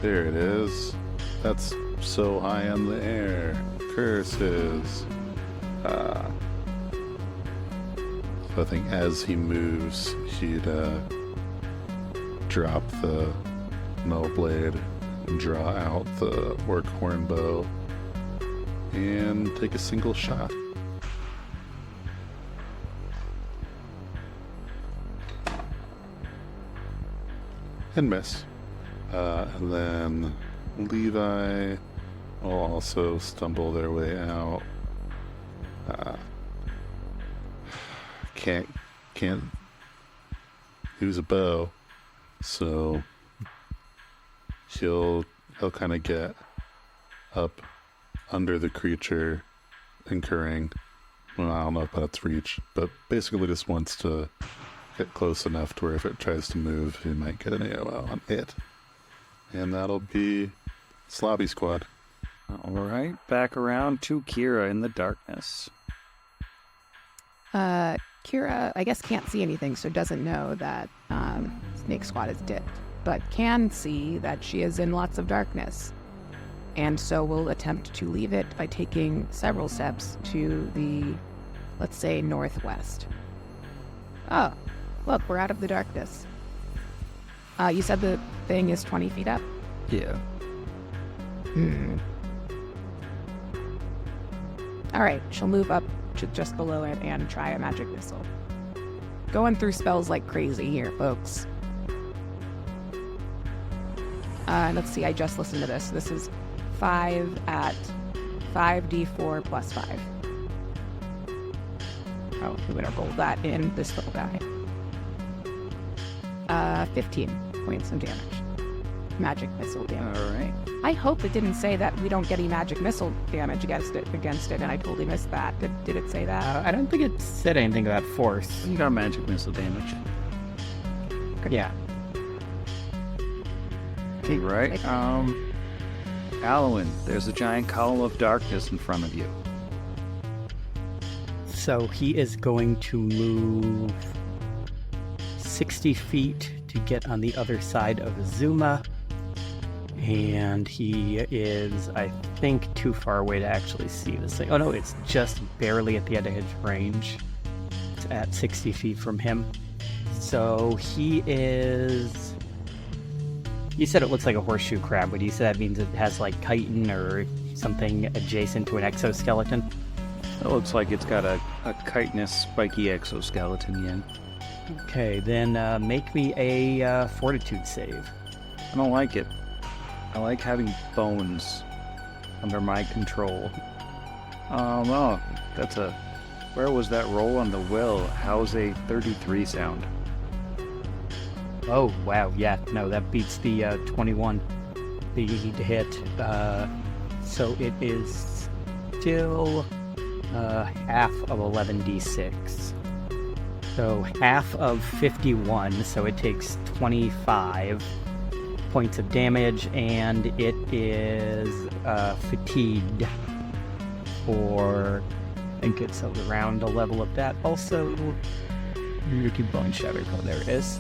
Speaker 1: there it is. That's so high in the air. Curses. So I think as he moves, he'd drop the null blade and draw out the orc horn bow and take a single shot. And miss. And then Levi will also stumble their way out. Can't use a bow, so he'll kind of get up under the creature, incurring, well, I don't know if that's reach, but basically just wants to get close enough to where if it tries to move, he might get an AOL on it. And that'll be Slobby Squad.
Speaker 3: Alright, back around to Kira in the darkness.
Speaker 5: Kira, I guess, can't see anything, so doesn't know that Snake Squad is dipped, but can see that she is in lots of darkness. And so will attempt to leave it by taking several steps to the, let's say, northwest. Oh, look, we're out of the darkness. You said the thing is 20 feet up?
Speaker 3: Yeah.
Speaker 5: Alright, she'll move up to just below it and try a magic missile. Going through spells like crazy here, folks. Let's see, I just listened to this. This is 5 at 5d4 plus 5. Oh, we're gonna roll that in this little guy. 15 points of damage. Magic missile damage.
Speaker 3: All right.
Speaker 5: I hope it didn't say that we don't get any magic missile damage against it, and I totally missed that. Did it say that?
Speaker 6: I don't think it said anything about force.
Speaker 3: You got magic missile damage.
Speaker 6: Yeah.
Speaker 3: Okay, right. Alwyn, there's a giant column of darkness in front of you.
Speaker 6: So he is going to move 60 feet to get on the other side of Azuma. And he is, I think, too far away to actually see this thing. Oh no, it's just barely at the edge of his range. It's at 60 feet from him. So he is... You said it looks like a horseshoe crab, but you said that means it has like chitin or something adjacent to an exoskeleton?
Speaker 3: It looks like it's got a chitinous, spiky exoskeleton, Yen.
Speaker 6: Okay, then make me a fortitude save.
Speaker 3: I don't like it. I like having bones under my control. Oh, that's a... Where was that roll on the will? How's a 33 sound?
Speaker 6: Oh, wow, yeah, no, that beats the 21 that you need to hit. So it is still half of 11d6. So half of 51, so it takes 25 points of damage, and it is fatigued for, I think it's around a level of that. Also, Yuki Bone Shatter, oh, there it is.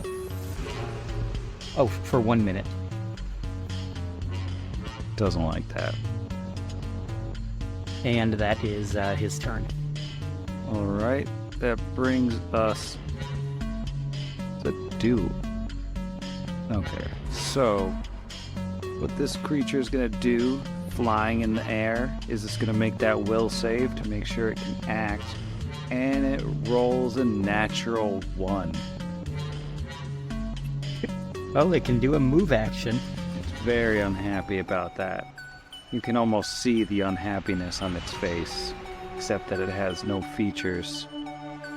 Speaker 6: Oh, for 1 minute.
Speaker 3: Doesn't like that.
Speaker 6: And that is his turn.
Speaker 3: Alright, that brings us to do. Okay, so what this creature is going to do, flying in the air, is it's going to make that will save to make sure it can act, and it rolls a natural 1.
Speaker 6: Well, it can do a move action.
Speaker 3: It's very unhappy about that. You can almost see the unhappiness on its face, except that it has no features.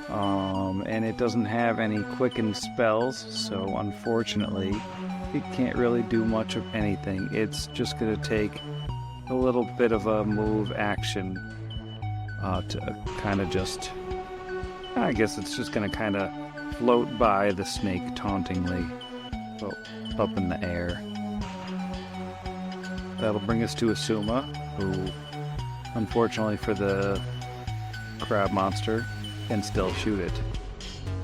Speaker 3: And it doesn't have any quicken spells, so unfortunately, it can't really do much of anything. It's just going to take a little bit of a move action to kind of just... I guess it's just going to kind of float by the snake tauntingly, well, up in the air. That'll bring us to Asuma, who, unfortunately for the crab monster, can still shoot it.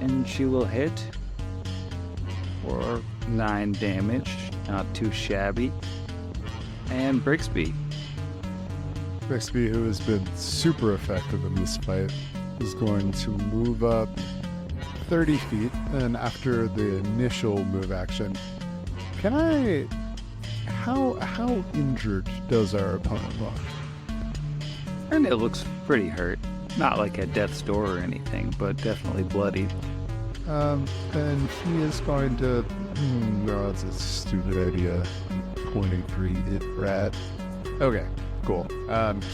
Speaker 3: And she will hit for 9 damage, not too shabby. And Brixby.
Speaker 4: Brixby, who has been super effective in this fight, is going to move up 30 feet, and after the initial move action, can I... How injured does our opponent look?
Speaker 3: And it looks pretty hurt. Not like at death's door or anything, but definitely bloodied.
Speaker 4: And he is going to... no, that's a stupid idea. 23 hit rat. Okay, cool.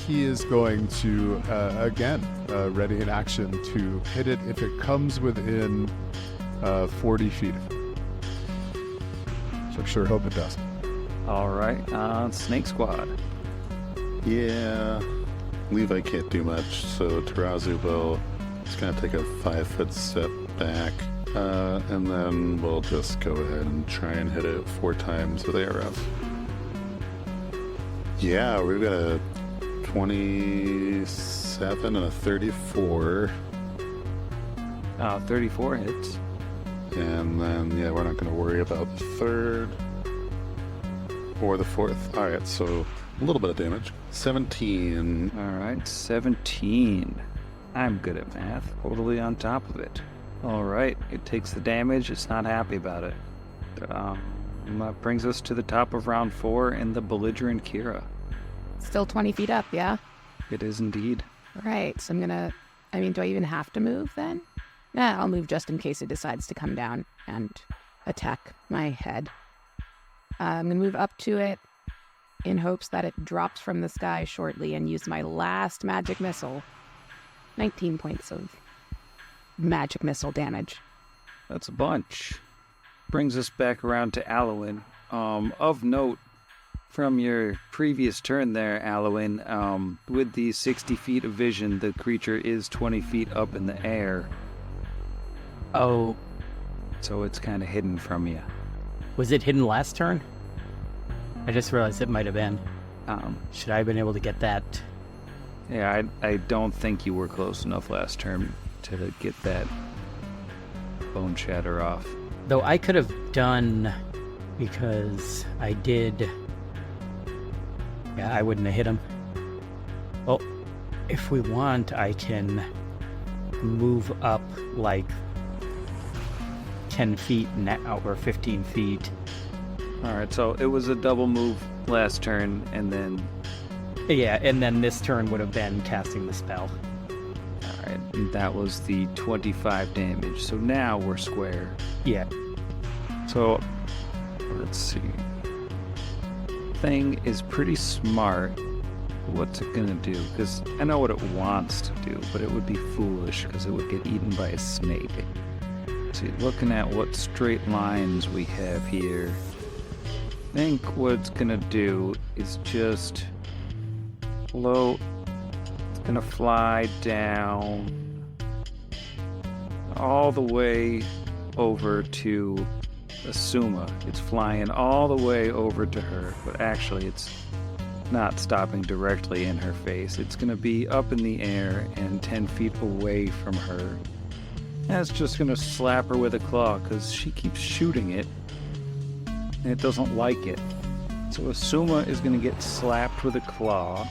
Speaker 4: He is going to, again, ready in action to hit it if it comes within 40 feet of him. So I sure hope it does.
Speaker 3: Alright, Snake Squad.
Speaker 1: Yeah, Levi can't do much, so Tarazu will just going to take a 5-foot step back, and then we'll just go ahead and try and hit it 4 times with arrows. Yeah, we've got a 27 and a 34.
Speaker 3: 34 hits.
Speaker 1: And then, yeah, we're not going to worry about the 3rd or the 4th. Alright, so a little bit of damage. 17.
Speaker 3: Alright, 17. I'm good at math. Totally on top of it. Alright, it takes the damage. It's not happy about it. That brings us to the top of round 4 in the belligerent Kira.
Speaker 5: Still 20 feet up, yeah?
Speaker 3: It is indeed.
Speaker 5: Right, so I'm gonna... I mean, do I even have to move then? Nah, I'll move just in case it decides to come down and attack my head. I'm gonna move up to it in hopes that it drops from the sky shortly, and use my last magic missile. 19 points of magic missile damage.
Speaker 3: That's a bunch. Brings us back around to Alwyn. Of note, from your previous turn there, Alwyn, with the 60 feet of vision, the creature is 20 feet up in the air.
Speaker 6: Oh,
Speaker 3: So it's kind of hidden from you.
Speaker 6: was it hidden last turn? I just realized it might have been. Should I have been able to get that?
Speaker 3: Yeah, I don't think you were close enough last turn to get that bone shatter off.
Speaker 6: Though I could have done, because I did. Yeah, I wouldn't have hit him. Well, if we want, I can move up like 10 feet now, or 15 feet.
Speaker 3: Alright, so it was a double move last turn, and then...
Speaker 6: Yeah, and then this turn would have been casting the spell.
Speaker 3: Alright, and that was the 25 damage. So now we're square.
Speaker 6: Yeah.
Speaker 3: So, let's see. Thing is pretty smart. What's it gonna do? Because I know what it wants to do, but it would be foolish because it would get eaten by a snake. See, looking at what straight lines we have here, I think what it's gonna do is just float. It's gonna fly down all the way over to Asuma. It's flying all the way over to her, but actually it's not stopping directly in her face. It's gonna be up in the air and 10 feet away from her. And it's just gonna slap her with a claw because she keeps shooting it and it doesn't like it. So Asuma is gonna get slapped with a claw,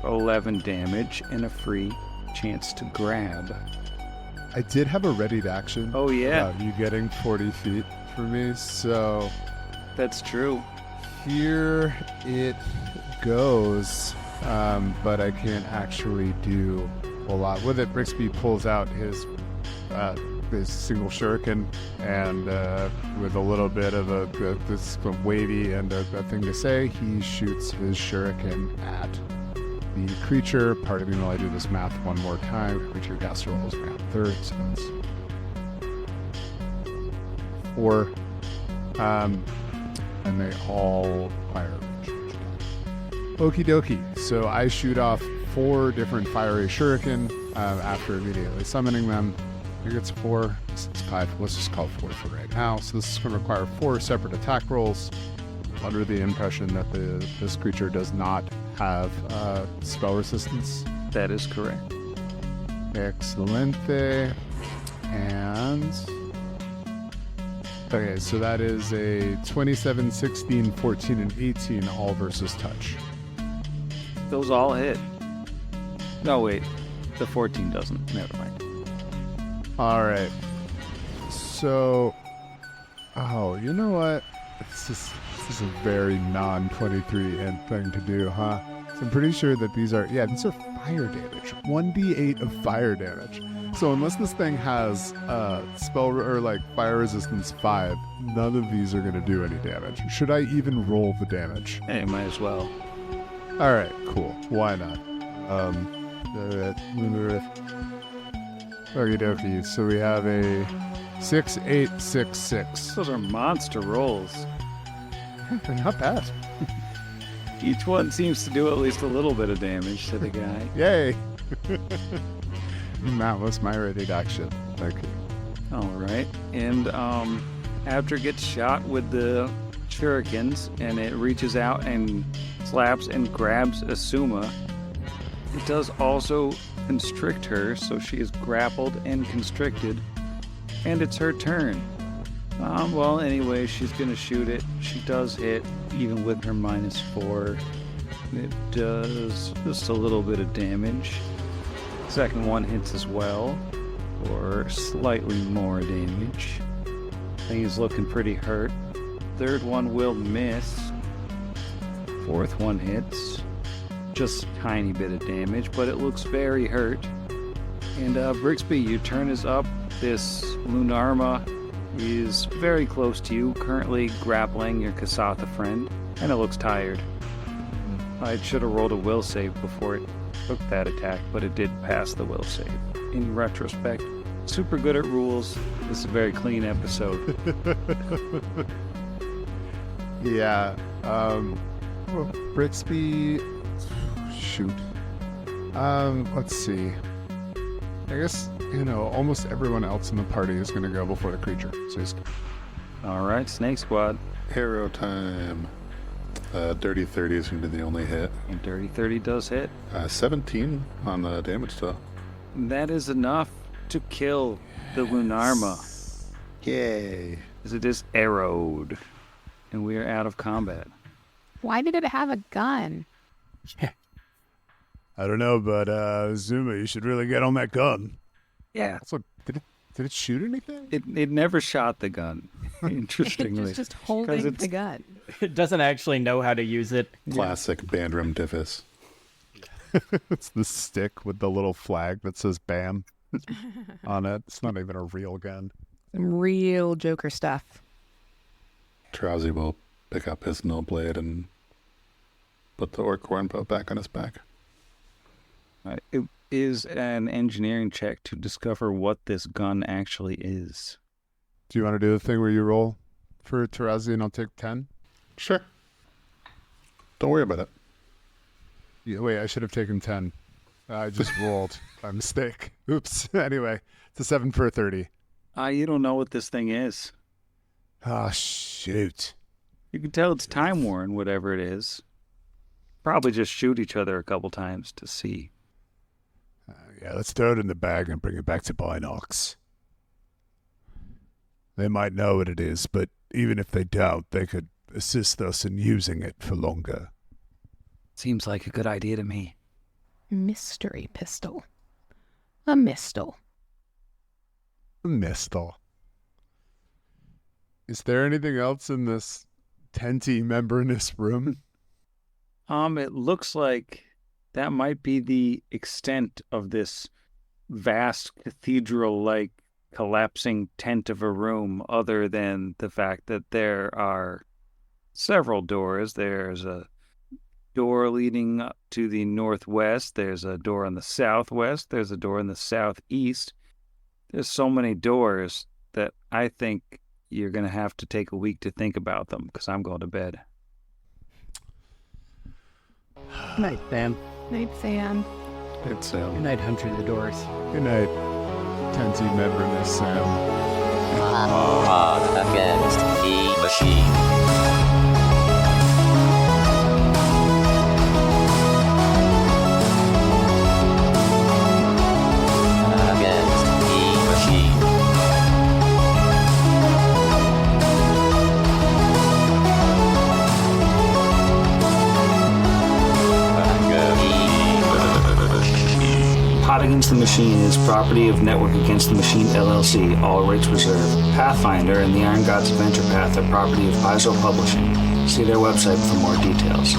Speaker 3: 11 damage, and a free chance to grab.
Speaker 4: I did have a readied action.
Speaker 3: Oh yeah,
Speaker 4: About you getting 40 feet for me, so
Speaker 3: that's true.
Speaker 4: here it goes. But I can't actually do a lot with it. Brixby pulls out his single shuriken, and with a little bit of this wavy and a thing to say, he shoots his shuriken at the creature. Pardon me while I do this math one more time. Creature caster rolls around third, so that's 4. And they all fire. Okie dokie. So I shoot off 4 different fiery shuriken after immediately summoning them. Here it's 4. This is 5. Let's just call it 4 for right now. So this is going to require 4 separate attack rolls. Under the impression that this creature does not have spell resistance.
Speaker 3: That is correct.
Speaker 4: Excelente. And okay, so that is a 27, 16, 14, and 18 all versus touch.
Speaker 3: Those all hit. No, wait. The 14 doesn't. Never mind.
Speaker 4: All right. So, oh, you know what? This is a very non-23 int thing to do, huh? So I'm pretty sure that these are fire damage. 1d8 of fire damage. So unless this thing has spell or like fire resistance 5, none of these are going to do any damage. Should I even roll the damage?
Speaker 3: Hey, might as well.
Speaker 4: All right, cool. Why not? Okie dokie. So we have a 6, 8, 6, 6.
Speaker 3: Those are monster rolls.
Speaker 4: They're not bad.
Speaker 3: Each one seems to do at least a little bit of damage to the guy.
Speaker 4: Yay! That was my ready action. Okay.
Speaker 3: All right. And after it gets shot with the shurikens and it reaches out and slaps and grabs Asuma, it does also constrict her, so she is grappled and constricted, and it's her turn. Well, anyway, she's gonna shoot it. She does hit, even with her -4. It does just a little bit of damage. Second one hits as well, or slightly more damage. Thing is looking pretty hurt. Third one will miss. Fourth one hits. Just a tiny bit of damage, but it looks very hurt. And Brixby, your turn is up. This Lunarma is very close to you, currently grappling your Kasatha friend, and it looks tired. I should have rolled a will save before it took that attack, but it did pass the will save. In retrospect, super good at rules. This is a very clean episode.
Speaker 4: Yeah. Well, Brixby. Shoot. Let's see. I guess, almost everyone else in the party is going to go before the creature. So he's...
Speaker 3: All right, Snake Squad.
Speaker 1: Hero time. Dirty 30 is going to be the only hit.
Speaker 3: And Dirty 30 does hit.
Speaker 1: 17 on the damage though.
Speaker 3: That is enough to kill the Lunarma.
Speaker 1: Yay.
Speaker 3: As it is arrowed. And we are out of combat.
Speaker 5: Why did it have a gun?
Speaker 4: I don't know, but Zuma, you should really get on that gun.
Speaker 3: Yeah.
Speaker 4: Also, did it shoot anything?
Speaker 3: It never shot the gun, interestingly.
Speaker 5: It's just holding the gun.
Speaker 6: It doesn't actually know how to use it.
Speaker 1: Classic Bandram Diffus.
Speaker 4: It's the stick with the little flag that says BAM on it. It's not even a real gun.
Speaker 5: Some real Joker stuff.
Speaker 1: Trowsy will pick up his null blade and put the orc hornbow back on his back.
Speaker 3: It is an engineering check to discover what this gun actually is.
Speaker 4: Do you want to do the thing where you roll for Tarazi and I'll take 10?
Speaker 1: Sure. Don't worry about it.
Speaker 4: Yeah, wait, I should have taken 10. I just rolled by mistake. Oops. Anyway, it's a 7 for a 30.
Speaker 3: You don't know what this thing is.
Speaker 4: Ah, shoot.
Speaker 3: You can tell it's time worn, whatever it is. Probably just shoot each other a couple times to see.
Speaker 4: Yeah, let's throw it in the bag and bring it back to Binox. They might know what it is, but even if they don't, they could assist us in using it for longer.
Speaker 3: Seems like a good idea to me.
Speaker 5: Mystery pistol. A mistle.
Speaker 4: A mistle. Is there anything else in this tenty membranous room?
Speaker 3: It looks like that might be the extent of this vast cathedral-like collapsing tent of a room, other than the fact that there are several doors. There's a door leading up to the northwest. There's a door on the southwest. There's a door in the southeast. There's so many doors that I think you're going to have to take a week to think about them, because I'm going to bed.
Speaker 6: Good night, Sam.
Speaker 5: Night, Sam.
Speaker 1: It's
Speaker 6: Good night, Hunter of the Doors.
Speaker 4: Good night, tenty membranous Sam.
Speaker 2: Pod against the machine. Against the machine.
Speaker 3: Pod Against the Machine is property of Network Against the Machine, LLC. All rights reserved. Pathfinder and the Iron Gods Adventure Path are property of Paizo Publishing. See their website for more details.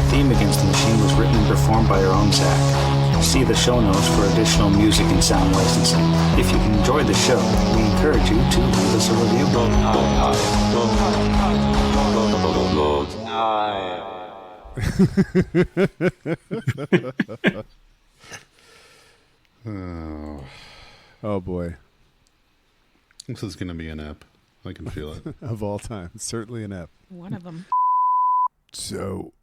Speaker 3: Theme Against the Machine was written and performed by our own Zach. See the show notes for additional music and sound licensing. If you enjoyed the show, we encourage you to leave us a review.
Speaker 4: Oh boy.
Speaker 1: This is going to be an ep. I can feel it.
Speaker 4: Of all time. Certainly an ep.
Speaker 5: One of them.
Speaker 4: So,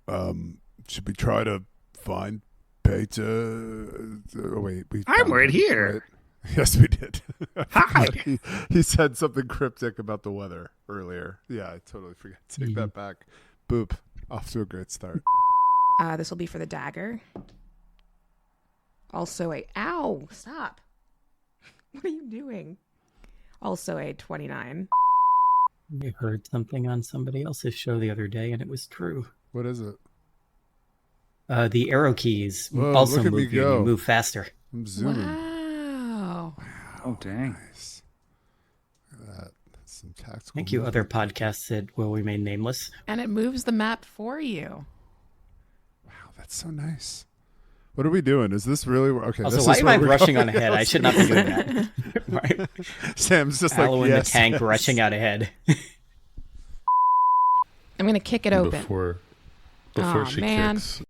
Speaker 4: should we try to find Peter? Oh, wait.
Speaker 3: I'm right here.
Speaker 4: Right? Yes, we did.
Speaker 3: Hi.
Speaker 4: He said something cryptic about the weather earlier. Yeah, I totally forgot. Take that back. Boop. Off to a great start.
Speaker 5: This will be for the dagger. Also ow, stop. What are you doing? Also a 29.
Speaker 6: I heard something on somebody else's show the other day, and it was true.
Speaker 4: What is it?
Speaker 6: The arrow keys
Speaker 4: Whoa,
Speaker 6: also
Speaker 4: look at me
Speaker 6: move you.
Speaker 4: go.
Speaker 6: You move faster.
Speaker 4: I'm zooming.
Speaker 5: Wow.
Speaker 3: Oh, dang.
Speaker 4: Nice. Look at that. That's some tactical.
Speaker 6: Thank you,
Speaker 4: movement.
Speaker 6: other podcasts that will remain nameless.
Speaker 5: And it moves the map for you.
Speaker 4: Wow, that's so nice. What are we doing? Is this really okay?
Speaker 6: Also,
Speaker 4: this
Speaker 6: why
Speaker 4: is
Speaker 6: am
Speaker 4: where
Speaker 6: I
Speaker 4: we're
Speaker 6: rushing
Speaker 4: going.
Speaker 6: on ahead? I should not be doing that. Right.
Speaker 4: Sam's just
Speaker 6: Aloe
Speaker 4: like,
Speaker 6: in
Speaker 4: yes,
Speaker 6: the tank
Speaker 4: yes.
Speaker 6: rushing out ahead.
Speaker 5: I'm going to kick it open.
Speaker 1: Before
Speaker 5: Aw,
Speaker 1: she
Speaker 5: man.
Speaker 1: kicks